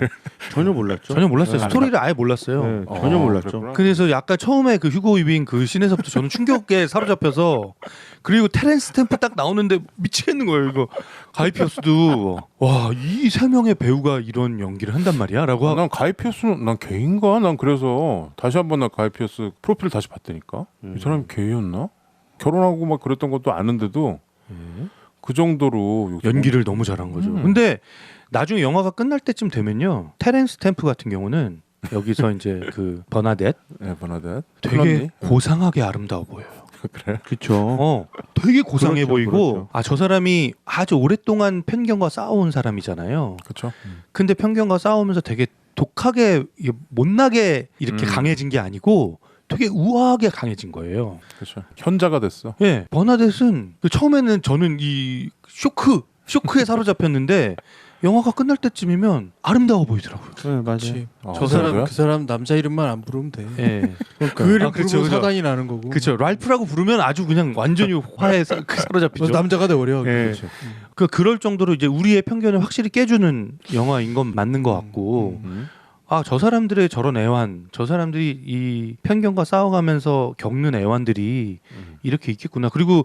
전혀 몰랐죠. 전혀 몰랐어요. 스토리를 아예 몰랐어요. 네, 전혀 몰랐죠. 그랬구나. 그래서 약간 처음에 그 휴고 위빙 그 씬에서부터 저는 충격에 사로잡혀서 그리고 테렌스 스탬프 딱 나오는데 미치겠는 거예요. 이거 가이피어스도 와, 이 세 명의 배우가 이런 연기를 한단 말이야라고. 난 가이피어스는 난 게이인가? 난 그래서 다시 한번 나 가이피어스 프로필을 다시 봤다니까. 이 사람이 게이였나? 결혼하고 막 그랬던 것도 아는데도 그 정도로 연기를 너무 잘한 거죠. 근데 나중에 영화가 끝날 때쯤 되면요, 테렌스 스탬프 같은 경우는 여기서 이제 그 버나뎃 네, 버나뎃 되게 클런니? 고상하게 아름다워 보여요. 그래. 그렇죠. 되게 고상해 그렇죠, 보이고 그렇죠. 아, 저 사람이 아주 오랫동안 편견과 싸워온 사람이잖아요. 그렇죠. 근데 편견과 싸우면서 되게 독하게 이게 못나게 이렇게 강해진 게 아니고 되게 우아하게 강해진 거예요. 그렇죠. 현자가 됐어. 예, 버나뎃은 그 처음에는 저는 이 쇼크에 사로잡혔는데 영화가 끝날 때쯤이면 아름다워 보이더라고요. 네, 맞아요. 그렇지. 아, 저 사람 그래요? 그 사람 남자 이름만 안 부르면 돼. 예, 그 이름 아, 그쵸, 부르면 그쵸. 사단이 나는 거고. 그렇죠. 랄프라고 부르면 아주 그냥 완전히 화에 사로잡히죠. 너 남자가 돼 버려. 예. 그럴 정도로 이제 우리의 편견을 확실히 깨주는 영화인 건 맞는 것 같고, 아, 저 사람들의 저런 애환, 저 사람들이 이 편견과 싸워가면서 겪는 애환들이 이렇게 있겠구나. 그리고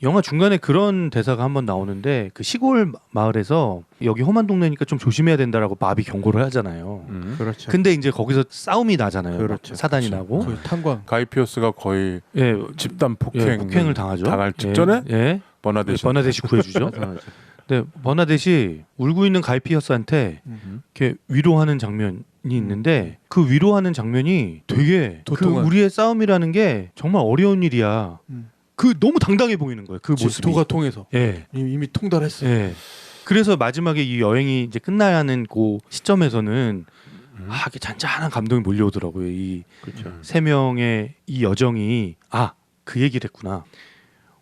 영화 중간에 그런 대사가 한번 나오는데 그 시골 마을에서 여기 험한 동네니까 좀 조심해야 된다라고 바비 경고를 하잖아요. 그렇죠. 근데 이제 거기서 싸움이 나잖아요. 그렇죠. 사단이 나고. 거의 탄광. 가이피어스가 거의 예, 집단 폭행을 당하죠. 당할 직전에 예, 버나뎃이 버나뎃이 구해주죠. 네, 버나뎃이 울고 있는 가이피어스한테 이렇게 위로하는 장면이 있는데 그 위로하는 장면이 되게 그 도통한. 우리의 싸움이라는 게 정말 어려운 일이야. 그 너무 당당해 보이는 거예요. 그 모습이. 도가 통해서 예, 이미 통달했어. 예. 그래서 마지막에 이 여행이 이제 끝나야 하는 그 시점에서는 아, 이게 잔잔한 감동이 몰려오더라고요. 이 세 명의 이 여정이 그 얘기를 했구나.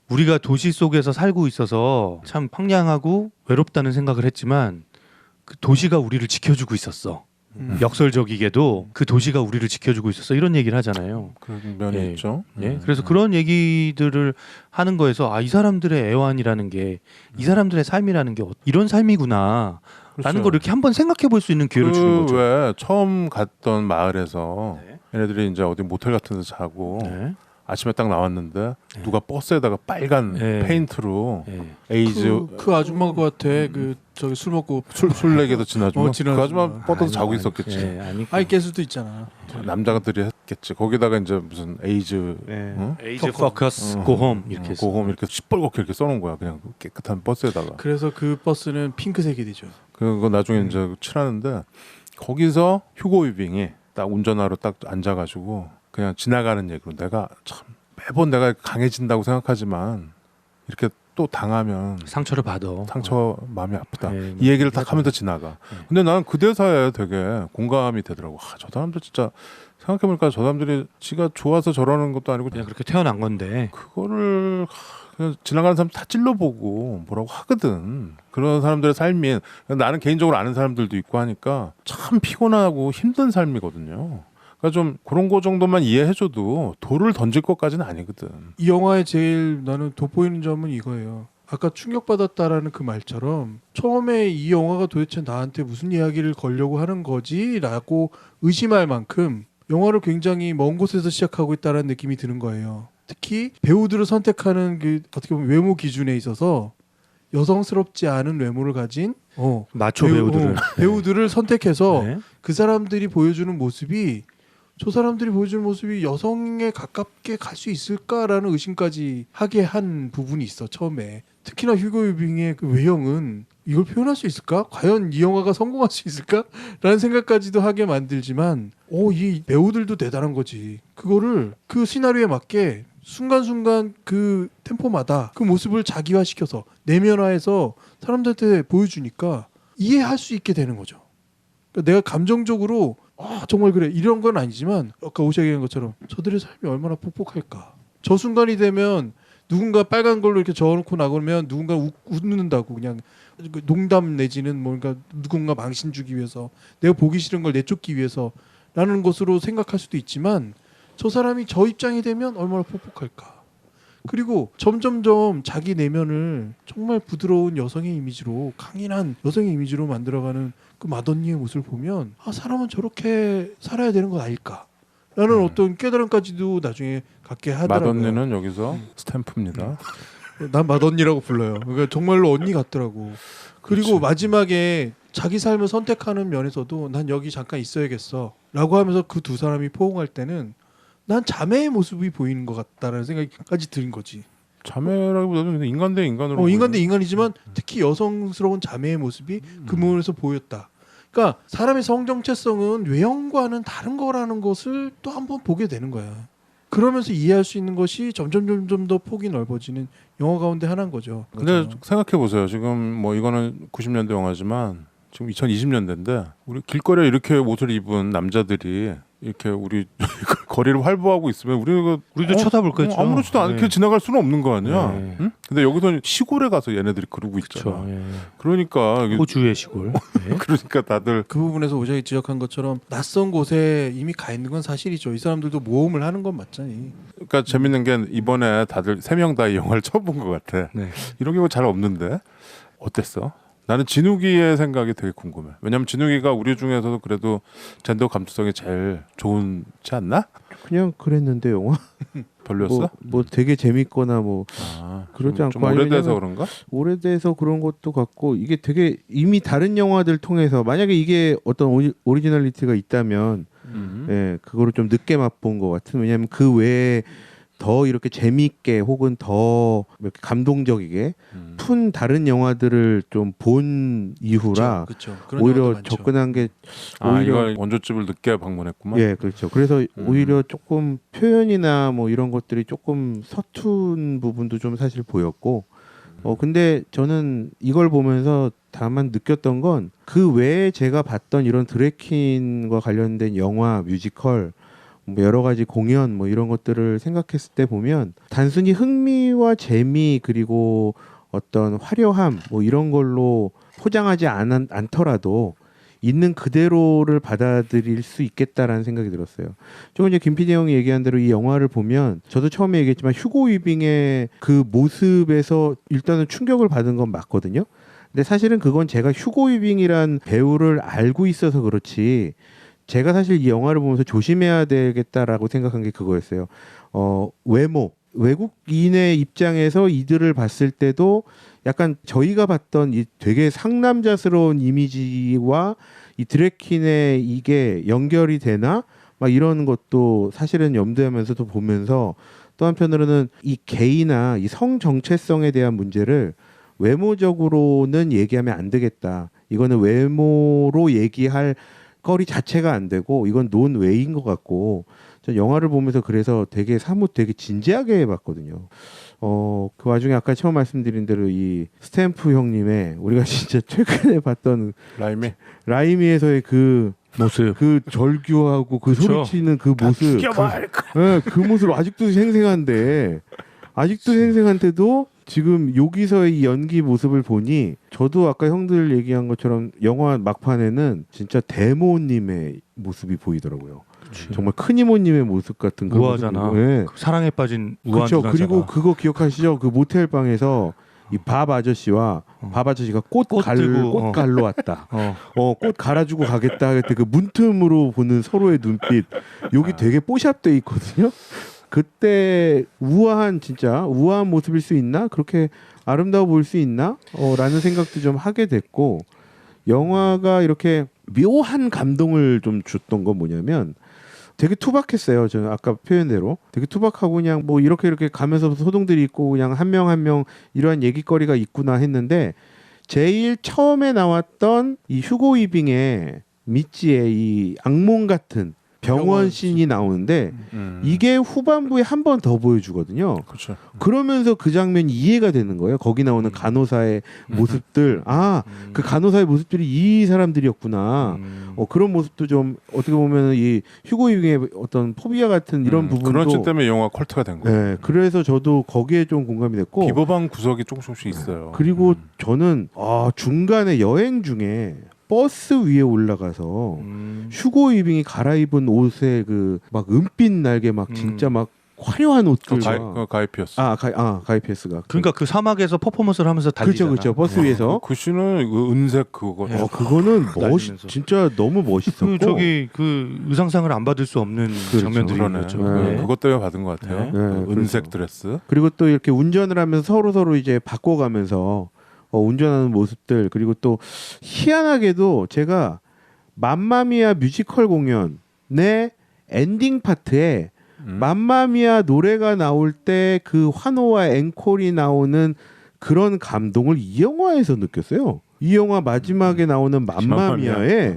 우리가 도시 속에서 살고 있어서 참 황량하고 외롭다는 생각을 했지만 그 도시가 우리를 지켜주고 있었어. 역설적이게도 그 도시가 우리를 지켜주고 있었어. 이런 얘기를 하잖아요. 그런 면이 예. 있죠. 예? 그래서 그런 얘기들을 하는 거에서 이 사람들의 애환이라는 게 이 사람들의 삶이라는 게 이런 삶이구나 라는 걸 이렇게 한번 생각해 볼 수 있는 기회를 주는 거죠. 왜 처음 갔던 마을에서 네. 얘네들이 이제 어디 모텔 같은 데서 자고 네. 아침에 딱 나왔는데 누가 버스에다가 빨간 네. 페인트로 네. 에이즈 그 아줌마 것 같아. 그 저기 술 먹고 술 내기도 지나주면 지나주면. 그 아줌마 뻗어서 자고 있었겠지. 예, 아니, 아이 깰 수도 있잖아. 남자들이 했겠지. 거기다가 이제 무슨 에이즈 네. 응? 에이즈 포커스 고홈 이렇게 해서. 고홈 이렇게 시뻘겋게 이렇게 써놓은 거야. 그냥 깨끗한 버스에다가. 그래서 그 버스는 핑크색이 되죠. 그거 나중에 이제 칠하는데 거기서 휴고 위빙이 딱 운전하러 딱 앉아가지고 그냥 지나가는 얘기로 내가 참 매번 내가 강해진다고 생각하지만 이렇게 또 당하면 상처를 받아. 상처 마음이 아프다. 네, 이 얘기를 딱 하면서 지나가. 근데 나는 그 대사에 되게 공감이 되더라고. 저 사람들 진짜 생각해보니까 저 사람들이 지가 좋아서 저러는 것도 아니고 그냥 그렇게 태어난 건데. 그거를 그냥 지나가는 사람 다 찔러보고 뭐라고 하거든. 그런 사람들의 삶이 나는 개인적으로 아는 사람들도 있고 하니까 참 피곤하고 힘든 삶이거든요. 그러니까 좀 그런 거 정도만 이해해줘도 돌을 던질 것까지는 아니거든. 이 영화의 제일 나는 돋보이는 점은 이거예요. 아까 충격받았다라는 그 말처럼 처음에 이 영화가 도대체 나한테 무슨 이야기를 걸려고 하는 거지라고 의심할 만큼 영화를 굉장히 먼 곳에서 시작하고 있다는 느낌이 드는 거예요. 특히 배우들을 선택하는 그 어떻게 보면 외모 기준에 있어서 여성스럽지 않은 외모를 가진 마초 배우들을 배우들을 선택해서 네. 그 사람들이 보여주는 모습이 저 사람들이 보여주는 모습이 여성에 가깝게 갈 수 있을까라는 의심까지 하게 한 부분이 있어. 처음에 특히나 휴고 위빙의 그 외형은 이걸 표현할 수 있을까? 과연 이 영화가 성공할 수 있을까? 라는 생각까지도 하게 만들지만 이 배우들도 대단한 거지. 그거를 그 시나리오에 맞게 순간순간 그 템포마다 그 모습을 자기화시켜서 내면화해서 사람들한테 보여주니까 이해할 수 있게 되는 거죠. 그러니까 내가 감정적으로 정말 그래 이런 건 아니지만 아까 오시아 얘기한 것처럼 저들의 삶이 얼마나 폭폭할까. 저 순간이 되면 누군가 빨간 걸로 이렇게 저어놓고 나가면 누군가 웃는다고 그냥 농담 내지는 뭔가 누군가 망신 주기 위해서 내가 보기 싫은 걸 내쫓기 위해서라는 것으로 생각할 수도 있지만 저 사람이 저 입장이 되면 얼마나 폭폭할까. 그리고 점점점 자기 내면을 정말 부드러운 여성의 이미지로 강인한 여성의 이미지로 만들어가는 그 맏언니의 모습을 보면 사람은 저렇게 살아야 되는 건 아닐까 라는 어떤 깨달음까지도 나중에 갖게 하더라고요. 맏언니는 여기서 스탬프입니다. 난 맏언니라고 불러요. 그러니까 정말로 언니 같더라고. 그리고 그치. 마지막에 자기 삶을 선택하는 면에서도 난 여기 잠깐 있어야겠어 라고 하면서 그 두 사람이 포옹할 때는 난 자매의 모습이 보이는 것 같다라는 생각까지 든 거지. 자매라기보다도 그냥 인간 대 인간으로. 인간 대 인간이지만 특히 여성스러운 자매의 모습이 그 부분에서 보였다. 그러니까 사람의 성 정체성은 외형과는 다른 거라는 것을 또 한 번 보게 되는 거야. 그러면서 이해할 수 있는 것이 점점 더 폭이 넓어지는 영화 가운데 하나인 거죠. 근데 생각해 보세요. 지금 뭐 이거는 90년대 영화지만 지금 2020년대인데 우리 길거리에 이렇게 옷을 입은 남자들이 이렇게 우리 거리를 활보하고 있으면 우리도 쳐다볼겠죠. 아무렇지도 않게 네. 지나갈 수는 없는 거 아니야. 네. 응? 근데 여기서는 시골에 가서 얘네들이 그러고 있잖아. 그렇죠. 예. 그러니까 호주의 시골. 네. 그러니까 다들 그 부분에서 오작이 지적한 것처럼 낯선 곳에 이미 가 있는 건 사실이죠. 이 사람들도 모험을 하는 건 맞잖니. 그러니까 재밌는 게 이번에 다들 3명 다 이 영화를 처음 본 것 같아. 네. 이런 경우 잘 없는데 어땠어? 나는 진욱이의 생각이 되게 궁금해. 왜냐면 진욱이가 우리 중에서도 그래도 젠더 감수성이 제일 좋지 않나? 그냥 그랬는데 영화 별로였어? 뭐 되게 재밌거나 뭐 그러지 좀, 않고 좀 오래돼서 아니면 그런가? 오래돼서 그런 것도 같고 이게 되게 이미 다른 영화들 통해서 만약에 이게 어떤 오리지널리티가 있다면 예, 그거를 좀 늦게 맛본 것 같은. 왜냐하면 그 외에 더 이렇게 재미있게 혹은 더 이렇게 감동적이게 푼 다른 영화들을 좀 본 이후라 그렇죠. 오히려 접근한 게 오히려 이걸 원조집을 늦게 방문했구만. 예, 그렇죠. 그래서 오히려 조금 표현이나 뭐 이런 것들이 조금 서툰 부분도 좀 사실 보였고, 근데 저는 이걸 보면서 다만 느꼈던 건 그 외에 제가 봤던 이런 드래킨과 관련된 영화, 뮤지컬, 뭐 여러 가지 공연 뭐 이런 것들을 생각했을 때 보면 단순히 흥미와 재미 그리고 어떤 화려함 뭐 이런 걸로 포장하지 않더라도 있는 그대로를 받아들일 수 있겠다라는 생각이 들었어요. 조금 이제 김 PD 형이 얘기한 대로 이 영화를 보면 저도 처음에 얘기했지만 휴고 위빙의 그 모습에서 일단은 충격을 받은 건 맞거든요. 근데 사실은 그건 제가 휴고 위빙이란 배우를 알고 있어서 그렇지 제가 사실 이 영화를 보면서 조심해야 되겠다라고 생각한 게 그거였어요. 외모. 외국인의 입장에서 이들을 봤을 때도 약간 저희가 봤던 이 되게 상남자스러운 이미지와 이 드래킨의 이게 연결이 되나? 막 이런 것도 사실은 염두하면서도 보면서 또 한편으로는 이 게이나 이 성 정체성에 대한 문제를 외모적으로는 얘기하면 안 되겠다. 이거는 외모로 얘기할 거리 자체가 안 되고 이건 논외인 것 같고 전 영화를 보면서 그래서 되게 사뭇 되게 진지하게 봤거든요. 그 와중에 아까 처음 말씀드린 대로 이 스탬프 형님의 우리가 진짜 최근에 봤던 라이미에서의 그 모습, 그 절규하고 그 소리치는 그 모습, 그 모습 아직도 생생한데 아직도 생생한데도 지금 여기서의 이 연기 모습을 보니 저도 아까 형들 얘기한 것처럼 영화 막판에는 진짜 대모님의 모습이 보이더라고요. 그치. 정말 큰 이모님의 모습 같은 그런 우아하잖아. 네. 사랑에 빠진 우아한 그렇죠. 누나잖아. 그리고 그거 기억하시죠? 그 모텔 방에서 이 밥 아저씨와 밥 아저씨가 꽃 갈러 왔다. 꽃 갈아주고 가겠다 할 때 그 문틈으로 보는 서로의 눈빛 여기 되게 뽀샵돼 있거든요. 그때 진짜 우아한 모습일 수 있나? 그렇게 아름다워 보일 수 있나? 라는 생각도 좀 하게 됐고 영화가 이렇게 묘한 감동을 좀 줬던 건 뭐냐면 되게 투박했어요. 저는 아까 표현대로 되게 투박하고 그냥 뭐 이렇게 가면서 소동들이 있고 그냥 한 명 한 명 이러한 얘기거리가 있구나 했는데 제일 처음에 나왔던 이 휴고 위빙의 미찌의 이 악몽 같은 병원 씬이 나오는데 이게 후반부에 한 번 더 보여주거든요. 그렇죠. 그러면서 그 장면이 이해가 되는 거예요. 거기 나오는 간호사의 모습들, 그 간호사의 모습들이 이 사람들이었구나. 그런 모습도 좀 어떻게 보면 이 휴고 유빙의 어떤 포비아 같은 이런 부분도 그런 점 때문에 영화 컬트가 된 거예요. 네, 그래서 저도 거기에 좀 공감이 됐고 비법한 구석이 조금씩 있어요. 그리고 저는 중간에 여행 중에 버스 위에 올라가서 휴고 위빙이 갈아입은 옷에 그 막 은빛 날개 막 진짜 막 화려한 옷들과 가이피어스. 가이피어스가 그러니까 그 사막에서 퍼포먼스를 하면서 달리잖아. 그렇죠 버스 위에서 그 씬은 그 은색 그거. 그거는 날리면서. 진짜 너무 멋있었고 그 저기 그 의상상을 안 받을 수 없는 장면들이었죠. 네. 그것 때문에 받은 것 같아요. 네, 은색 그래서. 드레스. 그리고 또 이렇게 운전을 하면서 서로 이제 바꿔가면서 운전하는 모습들 그리고 또 희한하게도 제가 맘마미아 뮤지컬 공연의 엔딩 파트에 맘마미아 노래가 나올 때 그 환호와 앵콜이 나오는 그런 감동을 이 영화에서 느꼈어요. 이 영화 마지막에 나오는 맘마미아에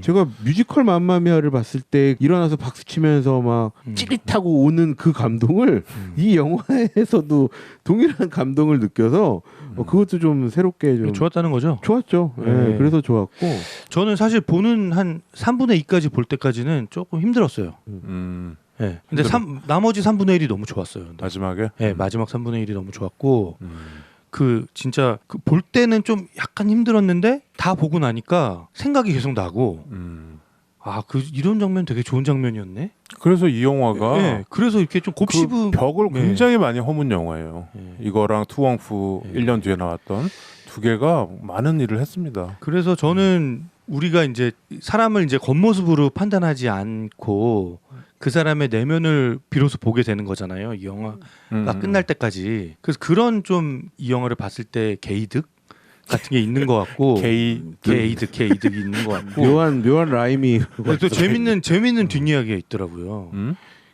제가 뮤지컬 맘마미아를 봤을 때 일어나서 박수 치면서 막 찌릿하고 오는 그 감동을 이 영화에서도 동일한 감동을 느껴서 그것도 좀 새롭게 좀 좋았다는 거죠. 좋았죠. 네. 네, 그래서 좋았고 저는 사실 보는 한 3분의 2까지 볼 때까지는 조금 힘들었어요. 네. 근데 나머지 3분의 1이 너무 좋았어요. 근데. 마지막에. 네, 마지막 3분의 1이 너무 좋았고 그 진짜 볼 때는 좀 약간 힘들었는데 다 보고 나니까 생각이 계속 나고 이런 장면 되게 좋은 장면이었네. 그래서 이 영화가 네, 그래서 이렇게 좀 곱씹은 그 벽을 네. 굉장히 많이 허문 영화예요. 네. 이거랑 투왕푸 1년 뒤에 나왔던 두 개가 많은 일을 했습니다. 그래서 저는 우리가 이제 사람을 이제 겉모습으로 판단하지 않고 그 사람의 내면을 비로소 보게 되는 거잖아요. 이 영화가 끝날 때까지. 그래서 그런 좀 이 영화를 봤을 때 게이득 같은 게 있는 것 같고 게이득이 있는 것 같고 묘한 라임이 또 재밌는 뒷이야기가 있더라고요.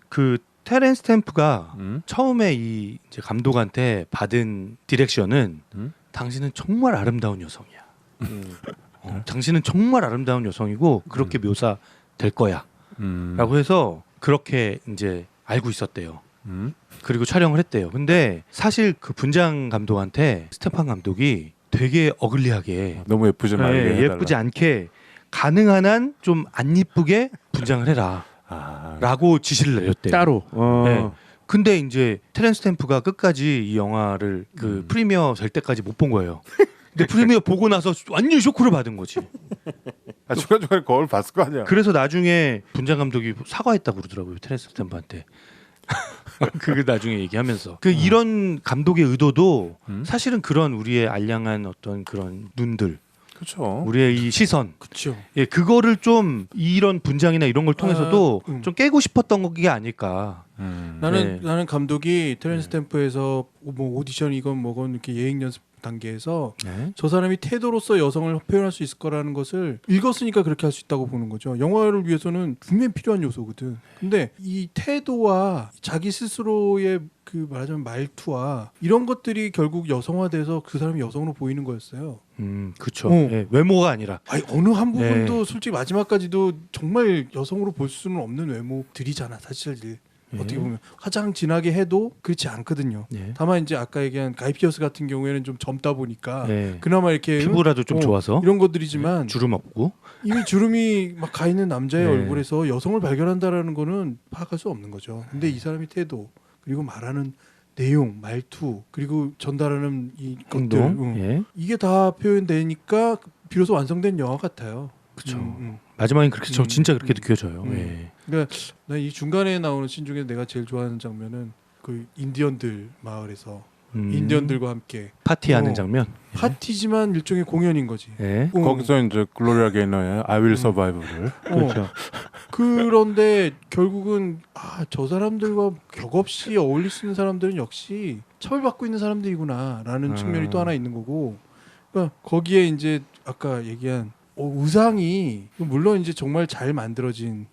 그 테렌스 스탬프가 처음에 이 이제 감독한테 받은 디렉션은 당신은 정말 아름다운 여성이야. 당신은 정말 아름다운 여성이고 그렇게 묘사될 거야. 라고 해서 그렇게 이제 알고 있었대요. 그리고 촬영을 했대요. 근데 사실 그 분장 감독한테 스테판 감독이 되게 어글리하게 너무 예쁘지 말게 해달라. 예쁘지 않게 가능한 한 좀 안 이쁘게 분장을 해라 라고 지시를 내렸대요. 따로. 네. 근데 이제 테렌스 스탬프가 끝까지 이 영화를 그 프리미어 될 때까지 못 본 거예요. 근데 프리미어 보고 나서 완전 쇼크를 받은 거지. 중간중간에 거울 봤을 거 아니야. 그래서 나중에 분장 감독이 사과했다고 그러더라고요. 테렌스 스탬프한테. 그 나중에 얘기하면서 이런 감독의 의도도 사실은 그런 우리의 알량한 어떤 그런 눈들, 그렇죠. 우리의 이 시선, 그렇죠. 예, 그거를 좀 이런 분장이나 이런 걸 통해서도 좀 깨고 싶었던 게 아닐까. 나는 감독이 테렌스 스탬프에서 뭐 오디션 이건 뭐건 이렇게 예행 연습 단계에서 저 사람이 태도로서 여성을 표현할 수 있을 거라는 것을 읽었으니까 그렇게 할 수 있다고 보는 거죠. 영화를 위해서는 분명히 필요한 요소거든. 근데 이 태도와 자기 스스로의 그 말하자면 말투와 이런 것들이 결국 여성화돼서 그 사람이 여성으로 보이는 거였어요. 그렇죠. 예, 외모가 아니라. 아니, 어느 한 부분도 솔직히 마지막까지도 정말 여성으로 볼 수는 없는 외모들이잖아, 사실. 어떻게 보면 화장 진하게 해도 그렇지 않거든요. 다만 이제 아까 얘기한 가이피어스 같은 경우에는 좀 젊다 보니까 그나마 이렇게 피부라도 좀 좋아서 이런 것들이지만 주름 없고 이미 주름이 막 가 있는 남자의 네. 얼굴에서 여성을 발견한다라는 거는 파악할 수 없는 거죠. 근데 이 사람이 태도 그리고 말하는 내용, 말투 그리고 전달하는 이 것들 이게 다 표현되니까 비로소 완성된 영화 같아요. 그렇죠. 마지막엔 그렇게 진짜 그렇게 느껴져요. 그러니까 나 이 중간에 나오는 씬 중에 내가 제일 좋아하는 장면은 그 인디언들 마을에서 인디언들과 함께 파티하는 장면. 파티지만 일종의 공연인 거지. 거기서 이제 글로리아 게이너의 I Will Survive를 그렇죠. 그런데 결국은 저 사람들과 격없이 어울릴 수 있는 사람들은 역시 처벌받고 있는 사람들이구나라는 측면이 또 하나 있는 거고. 그러니까 거기에 이제 아까 얘기한 의상이 물론 이제 정말 잘 만들어진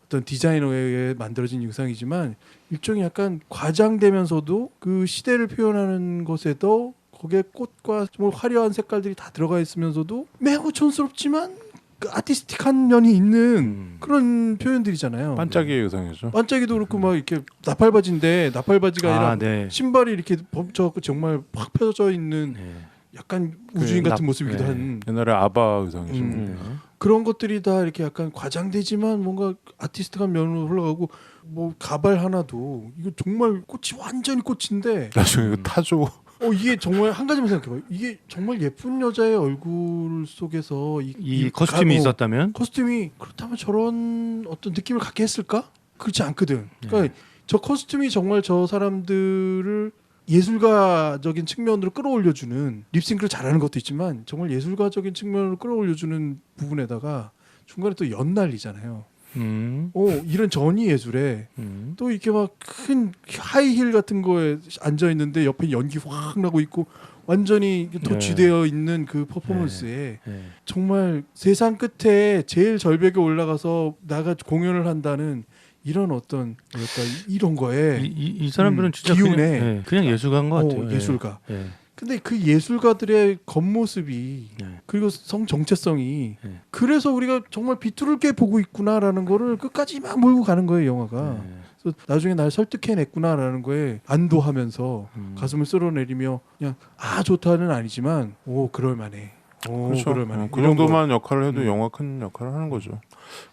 어떤 디자이너에 의해 만들어진 의상이지만 일종의 약간 과장되면서도 그 시대를 표현하는 것에도 거기에 꽃과 정말 화려한 색깔들이 다 들어가 있으면서도 매우 촌스럽지만 그 아티스틱한 면이 있는 그런 표현들이잖아요. 반짝이의 의상이죠. 반짝이도 그렇고 막 이렇게 나팔바지인데 나팔바지가 아니라 네. 신발이 이렇게 범쳐갖고 정말 확 펴져 있는 네. 약간 우주인 같은 모습이기도 네. 한 옛날에 아바 의상이죠. 그런 것들이 다 이렇게 약간 과장되지만 뭔가 아티스트한 면으로 흘러가고 뭐 가발 하나도 이거 정말 꽃이 완전히 꽃인데 나중에 그 타조 이게 정말 한 가지만 생각해봐요. 이게 정말 예쁜 여자의 얼굴 속에서 이 커스튬이 있었다면 커스튬이 그렇다면 저런 어떤 느낌을 갖게 했을까? 그렇지 않거든. 그러니까 저 커스튬이 정말 저 사람들을 예술가적인 측면으로 끌어올려주는 립싱크를 잘하는 것도 있지만 정말 예술가적인 측면으로 끌어올려주는 부분에다가 중간에 또 연날리잖아요. 이런 전위 예술에 또 이렇게 막 큰 하이힐 같은 거에 앉아 있는데 옆에 연기 확 나고 있고 완전히 도취되어 있는 그 퍼포먼스에 정말 세상 끝에 제일 절벽에 올라가서 나가 공연을 한다는 이런 어떤 뭐랄까 이런 거에 이 사람들은 진짜 기운에 그냥 예술가인 것 같아요. 예술가. 예. 근데 그 예술가들의 겉모습이 네. 그리고 성 정체성이 네. 그래서 우리가 정말 비뚤게 보고 있구나라는 거를 끝까지 막 몰고 가는 거예요 영화가. 그래서 나중에 날 설득해냈구나라는 거에 안도하면서 가슴을 쓸어내리며 그냥 좋다는 아니지만 그럴만해. 그렇죠. 그럴만해. 그 정도만 역할을 해도 영화 큰 역할을 하는 거죠.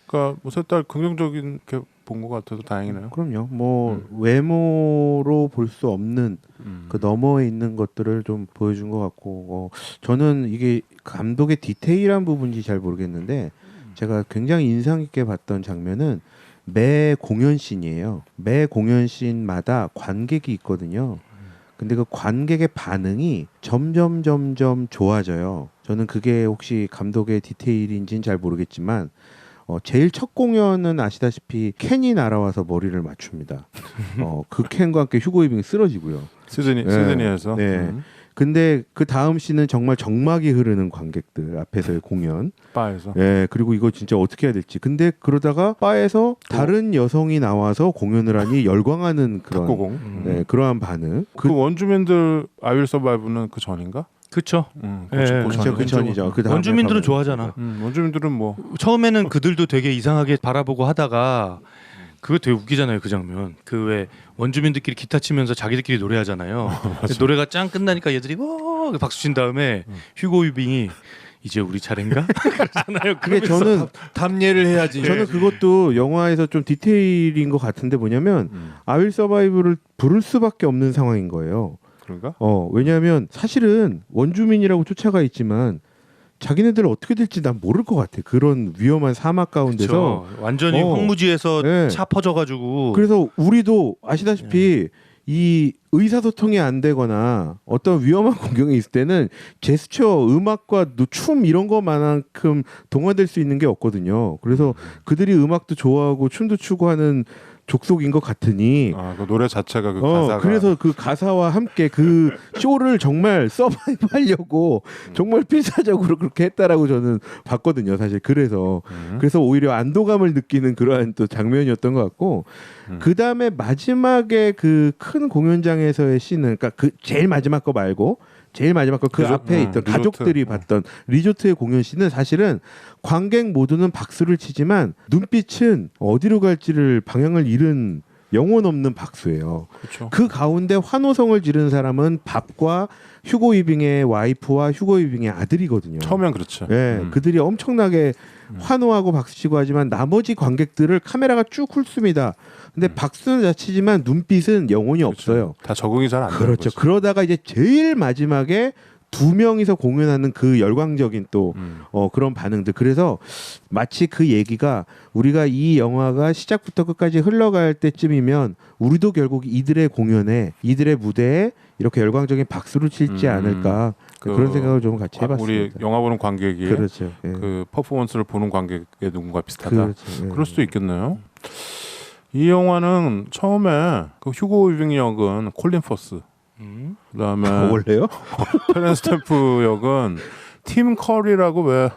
그러니까 뭐 셋 다 긍정적인 게 본 것 같아서 다행이네요. 그럼요. 뭐 외모로 볼 수 없는 그 너머에 있는 것들을 좀 보여준 것 같고 저는 이게 감독의 디테일한 부분인지 잘 모르겠는데 제가 굉장히 인상 깊게 봤던 장면은 매 공연씬이에요. 매 공연씬마다 관객이 있거든요. 근데 그 관객의 반응이 점점 좋아져요. 저는 그게 혹시 감독의 디테일인지는 잘 모르겠지만 제일 첫 공연은 아시다시피 캔이 날아와서 머리를 맞춥니다. 그 캔과 함께 휴고 이빙이 쓰러지고요. 시드니에서. 네. 근데 그 다음 씬은 정말 정막이 흐르는 관객들 앞에서의 공연. 바에서. 예, 그리고 이거 진짜 어떻게 해야 될지. 근데 그러다가 바에서 다른 여성이 나와서 공연을 하니 열광하는 그런 탁구공. 그러한 반응. 그 원주민들 아윌 서바이브는 그 전인가? 그렇죠. 그 전이죠. 그 다음에 원주민들은 좋아하잖아. 원주민들은 뭐 처음에는 그들도 되게 이상하게 바라보고 하다가 그거 되게 웃기잖아요. 그 장면. 그 왜 원주민들끼리 기타 치면서 자기들끼리 노래하잖아요. 노래가 짱 끝나니까 얘들이 박수 친 다음에 휴고 유빙이 이제 우리 차례인가? 그러잖아요. 그게 저는 답례를 해야지. 저는 그것도 영화에서 좀 디테일인 것 같은데 뭐냐면 아윌 서바이브를 부를 수밖에 없는 상황인 거예요. 그런가? 왜냐하면 사실은 원주민이라고 쫓아가 있지만 자기네들 어떻게 될지 난 모를 것 같아. 그런 위험한 사막 가운데서 그쵸. 완전히 황무지에서 네. 차 퍼져가지고. 그래서 우리도 아시다시피 이 의사소통이 안 되거나 어떤 위험한 공경이 있을 때는 제스처, 음악과 춤 이런 것만큼 동화될 수 있는 게 없거든요. 그래서 그들이 음악도 좋아하고 춤도 추고 하는 족속인 것 같으니 그 노래 자체가 그 가사가 그래서 그 가사와 함께 그 쇼를 정말 서바이브 하려고 정말 필사적으로 그렇게 했다라고 저는 봤거든요. 사실 그래서 오히려 안도감을 느끼는 그러한 또 장면이었던 것 같고 그 다음에 마지막에 그 큰 공연장에서의 씬은 그러니까 그 제일 마지막 거 말고 제일 마지막 거 그 앞에 있던 리조트. 가족들이 봤던 리조트의 공연 씬은 사실은 관객 모두는 박수를 치지만 눈빛은 어디로 갈지를 방향을 잃은 영혼 없는 박수예요. 그렇죠. 그 가운데 환호성을 지르는 사람은 밥과 휴고 이빙의 와이프와 휴고 이빙의 아들이거든요. 처음엔 그렇죠. 네, 그들이 엄청나게 환호하고 박수치고 하지만 나머지 관객들을 카메라가 쭉 훑습니다. 근데 박수는 잘 치지만 눈빛은 영혼이 없어요. 다 적응이 잘 안 되는 그렇죠. 거죠. 그러다가 이제 제일 마지막에 두 명이서 공연하는 그 열광적인 또 그런 반응들. 그래서 마치 그 얘기가 우리가 이 영화가 시작부터 끝까지 흘러갈 때쯤이면 우리도 결국 이들의 공연에 이들의 무대에 이렇게 열광적인 박수를 칠지 않을까 그런 생각을 좀 같이 해봤습니다. 우리 영화 보는 관객이 그렇죠. 예. 그 퍼포먼스를 보는 관객의 누군가 비슷하다. 그렇죠. 예. 그럴 수도 있겠네요. 이 영화는 처음에 그 휴고 위빙 역은 콜린 퍼스, 그다음에 원래요? 테렌스 스탬프 역은 팀 커리라고 왜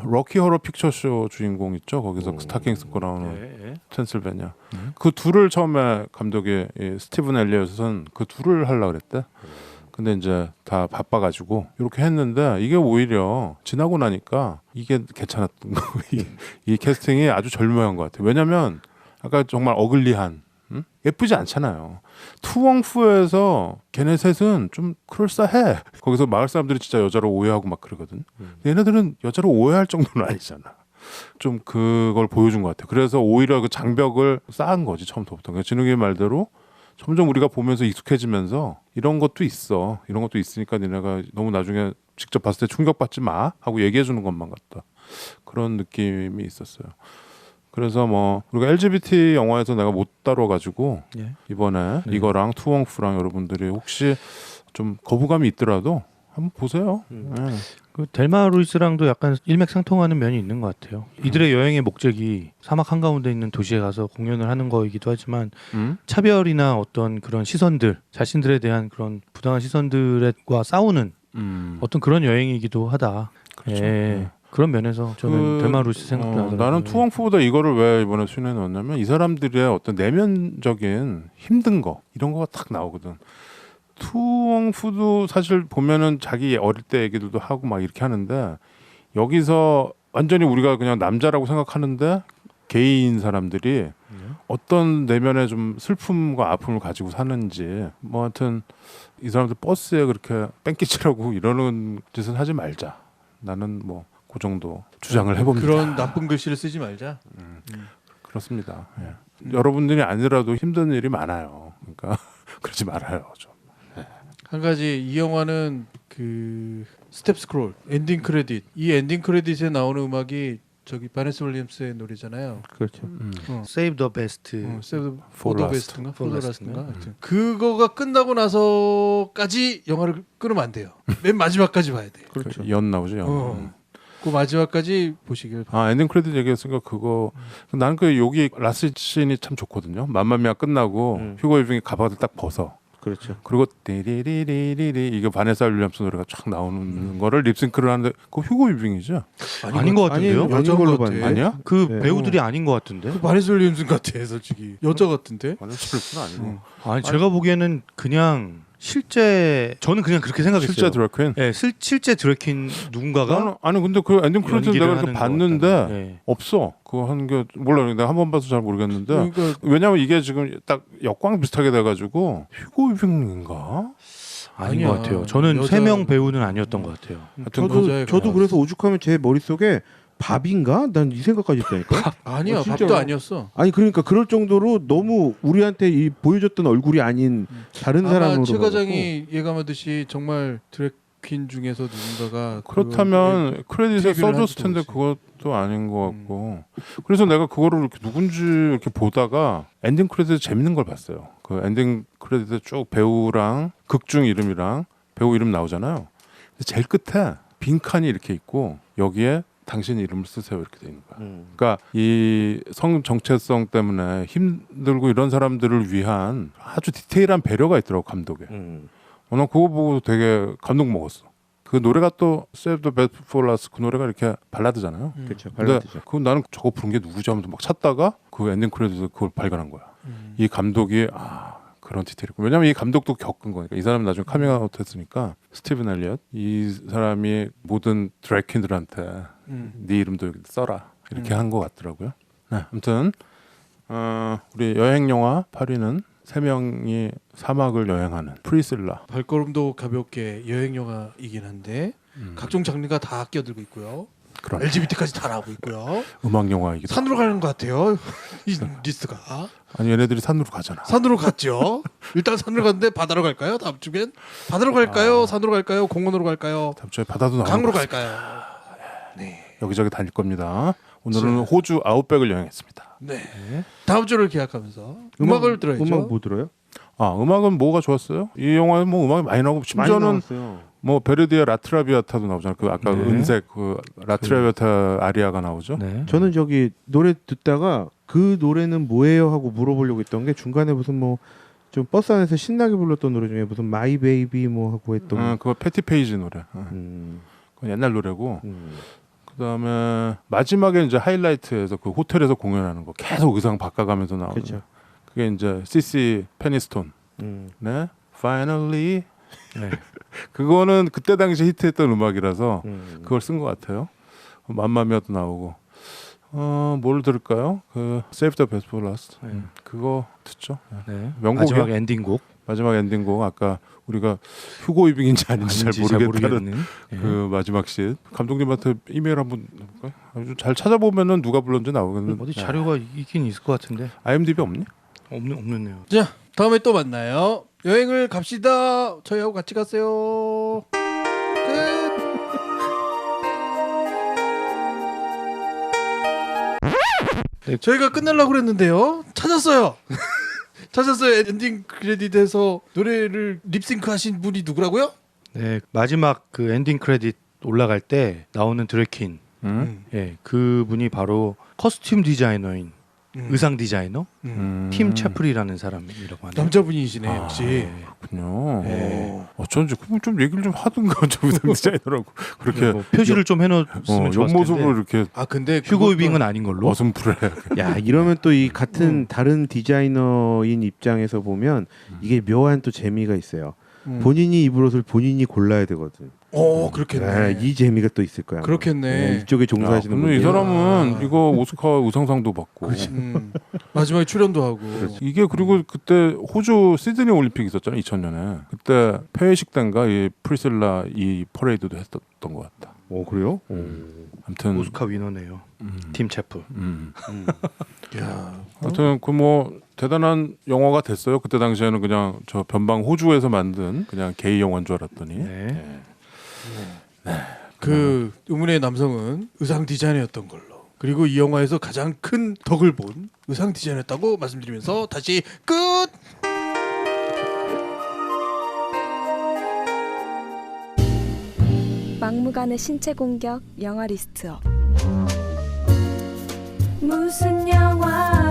럭키 호러 픽처쇼 주인공 있죠? 거기서 스타킹 입고 나오는 펜실베니아. 그 둘을 처음에 감독이 스티븐 엘리엇은 그 둘을 하려고 그랬대. 근데 이제 다 바빠가지고 이렇게 했는데 이게 오히려 지나고 나니까 이게 괜찮았던 거. 이 캐스팅이 아주 절묘한 것 같아요. 왜냐면 아까 정말 어글리한 예쁘지 않잖아요. 투엉푸에서 걔네 셋은 좀 그럴싸해. 거기서 마을 사람들이 진짜 여자로 오해하고 막 그러거든. 근데 얘네들은 여자로 오해할 정도는 아니잖아. 좀 그걸 보여준 것 같아요. 그래서 오히려 그 장벽을 쌓은 거지 처음부터. 그러니까 진욱이 말대로 점점 우리가 보면서 익숙해지면서 이런 것도 있어. 이런 것도 있으니까 니네가 너무 나중에 직접 봤을 때 충격받지 마 하고 얘기해 주는 것만 같다. 그런 느낌이 있었어요. 그래서 뭐 우리가 LGBT 영화에서 내가 못 다뤄가지고 이번에 이거랑 투엉푸랑 여러분들이 혹시 좀 거부감이 있더라도 한번 보세요. 그 델마 루이스랑도 약간 일맥상통하는 면이 있는 것 같아요. 이들의 여행의 목적이 사막 한가운데 있는 도시에 가서 공연을 하는 거이기도 하지만 차별이나 어떤 그런 시선들, 자신들에 대한 그런 부당한 시선들과 싸우는 어떤 그런 여행이기도 하다. 그렇죠. 예. 그런 면에서 저는 델마 루이스 생각나더라고요. 나는 투엉푸보다 이거를 왜 이번에 수련해 넣었냐면 이 사람들의 어떤 내면적인 힘든 거 이런 거가 딱 나오거든. 투엉푸도 사실 보면은 자기 어릴 때 얘기들도 하고 막 이렇게 하는데 여기서 완전히 우리가 그냥 남자라고 생각하는데 게이인 사람들이 어떤 내면의 좀 슬픔과 아픔을 가지고 사는지 뭐 하여튼 이 사람들 버스에 그렇게 뺑기치라고 이러는 짓은 하지 말자. 나는 뭐 그 정도 주장을 해봅니다. 그런 나쁜 글씨를 쓰지 말자. 그렇습니다. 예. 여러분들이 아니라도 힘든 일이 많아요. 그러니까 그러지 말아요. 좀. 한 가지 이 영화는 그 스텝 스크롤 엔딩 크레딧 이 엔딩 크레딧에 나오는 음악이 저기 바네스 윌리엄스의 노래잖아요. 그렇죠. Save the Best. 세브 For 포더 Last. 베스트인가 For 포더 Last인가? 라스트인가 하여튼 그거가 끝나고 나서까지 영화를 끊으면 안 돼요. 맨 마지막까지 봐야 돼요. 그렇죠. 연 나오죠. 연. 그 마지막까지 보시길 바랍니다. 아 엔딩 크레딧 얘기했으니까 그거 나는 그 여기 라스트 씬이 참 좋거든요. 맘마미아 끝나고 휴고 위빙이 가방을 딱 벗어. 그렇죠. 그리고 띠리리리리리 이게 바네사 윌리엄스 노래가 쫙 나오는 거를 립싱크를 하는데 그거 휴고 위빙이죠? 아닌 것 같은데요? 아니, 여자 걸로 같아. 봤는데. 아니야? 그 네. 배우들이 아닌 것 같은데? 바네스 윌리엄스 같아 솔직히 여자 같은데. 완전 스플릿은 아니고 아니 제가 보기에는 그냥 실제 저는 그냥 그렇게 생각했어요. 실제 드래퀸. 예, 실제 드래킨 누군가가 나는 아니 근데 그 엔딩 크레딧 연기를 내가 이렇게 하는 것 봤는데 같다는. 예. 없어. 그거 하는 게 몰라. 내가 한 번 봐서 잘 모르겠는데 그러니까 왜냐면 이게 지금 딱 역광 비슷하게 돼가지고 휴고 위빙인가? 아닌 아니야. 것 같아요. 저는 여자- 3명 배우는 아니었던 것 같아요. 하여튼 여자애 저도 가수. 그래서 오죽하면 제 머릿속에 밥인가? 난 이 생각까지 했다니까. 아니야 진짜로. 밥도 아니었어. 아니 그러니까 그럴 정도로 너무 우리한테 이 보여줬던 얼굴이 아닌 다른 아마 사람으로 최 과장이 예감하듯이 정말 드래퀸 중에서 누군가가 그렇다면 크레딧에 TV를 써줬을 텐데 하는 그것도 아닌 것 같고 그래서 내가 그거를 이렇게 누군지 이렇게 보다가 엔딩 크레딧 재밌는 걸 봤어요. 그 엔딩 크레딧에 쭉 배우랑 극중 이름이랑 배우 이름 나오잖아요. 근데 제일 끝에 빈칸이 이렇게 있고 여기에 당신 이름을 쓰세요 이렇게 돼 있는 거야. 그러니까 이 성 정체성 때문에 힘들고 이런 사람들을 위한 아주 디테일한 배려가 있더라고 감독에. 난 그거 보고 되게 감동 먹었어. 그 노래가 또 Save the Best for Last 그 노래가 이렇게 발라드잖아요. 그렇죠. 근데 발라드죠. 그 나는 저거 부른 게 누구지 하면서 막 찾다가 그 엔딩 크레딧에서 그걸 발견한 거야. 이 감독이 그런 디테일이고 왜냐면 이 감독도 겪은 거니까 이 사람이 나중에 카밍아웃 했으니까 스티븐 엘리엇 이 사람이 모든 드래퀸들한테 네 이름도 여기 써라 이렇게 한 것 같더라고요. 네, 아무튼 우리 여행 영화 8위는 3명이 사막을 여행하는 프리실라. 발걸음도 가볍게 여행 영화이긴 한데 각종 장르가 다 끼어들고 있고요. 그런 LGBT까지 다 나오고 있고요. 음악 영화이기도. 산으로 가는 것 같아요. 이 리스트가 아니 얘네들이 산으로 가잖아. 산으로 갔죠. 일단 산으로 갔는데 바다로 갈까요? 다음 주엔 바다로 갈까요? 산으로 갈까요? 공원으로 갈까요? 다음 주에 바다도 나오는 강으로 것 같습니다. 갈까요? 네. 여기저기 다닐 겁니다. 오늘은 호주 아웃백을 여행했습니다. 네. 다음 주를 기약하면서 음악을 들어야죠. 음악 뭐 들어요? 음악은 뭐가 좋았어요? 이 영화에 뭐 음악이 많이 나오고 많이 심지어는 나왔어요. 뭐 베르디의 라트라비아타도 나오잖아요. 그 아까 네. 은색 그 라트라비아타 아리아가 나오죠. 네. 저는 저기 노래 듣다가 그 노래는 뭐예요 하고 물어보려고 했던 게 중간에 무슨 뭐 좀 버스 안에서 신나게 불렀던 노래 중에 무슨 마이 베이비 뭐 하고 했던 그거 패티 페이지 노래. 음, 그건 옛날 노래고. 음. 그다음에 마지막에 이제 하이라이트에서 그 호텔에서 공연하는 거 계속 의상 바꿔가면서 나오는. 그렇죠. 그게 이제 CC 페니스톤. 음. 네. Finally 네. 그거는 그때 당시 히트했던 음악이라서 그걸 쓴 것 같아요. 맘마미아도 나오고. 뭘 들을까요? 그 Save the Best for Last. 그거 듣죠. 네. 명곡이요. 마지막 엔딩곡. 마지막 엔딩곡 아까 우리가 휴고 이빙인지 아닌지 잘 모르겠다는 예. 그 마지막 씬. 감독님한테 이메일 한번 해볼까요? 아주 잘 찾아보면은 누가 불렀는지 나오겠는데. 어디 자료가 있긴 있을 것 같은데 IMDb 없니? 없네요. 자, 다음에 또 만나요. 여행을 갑시다. 저희하고 같이 가세요. 끝. 네. 저희가 끝내려고 그랬는데요. 찾았어요. 찾았어요. 엔딩 크레딧에서 노래를 립싱크 하신 분이 누구라고요? 네, 마지막 그 엔딩 크레딧 올라갈 때 나오는 드래킨. 예, 그분이 바로 커스튬 디자이너인 의상 디자이너 팀 채플이라는 사람이라고 하네요. 남자분이시네 역시. 네. 그렇군요. 네. 어쩐지 그럼 좀 얘기를 좀 하든가 저 의상 디자이너라고 그렇게 뭐 표시를 좀 해놓으면 좋았을 텐데. 옆모습으로 이렇게 아 근데 휴고 이빙은 아닌 걸로. 어슴푸레. 야 이러면 또 이 같은 다른 디자이너인 입장에서 보면 이게 묘한 또 재미가 있어요. 본인이 입을 옷을 본인이 골라야 되거든. 그렇겠네. 이 재미가 또 있을 거야. 그렇겠네. 이쪽에 종사하시는 그러면 이 분들. 사람은 이거 오스카 의상상도 받고. 마지막에 출연도 하고. 이게 그리고 그때 호주 시드니 올림픽 있었잖아요 2000년에. 그때 폐회식 때인가 이 프리실라 이 퍼레이드도 했었던 것 같다. 그래요? 아무튼 오스카 위너네요. 팀 채플. 야, 아무튼 그 뭐 대단한 영화가 됐어요. 그때 당시에는 그냥 저 변방 호주에서 만든 그냥 게이 영화인 줄 알았더니. 네. 그 의문의 남성은 의상 디자이너였던 걸로. 그리고 이 영화에서 가장 큰 덕을 본 의상 디자이너였다고 말씀드리면서 다시 끝. 막무가내 신체 공격 영화 리스트업. 무슨 영화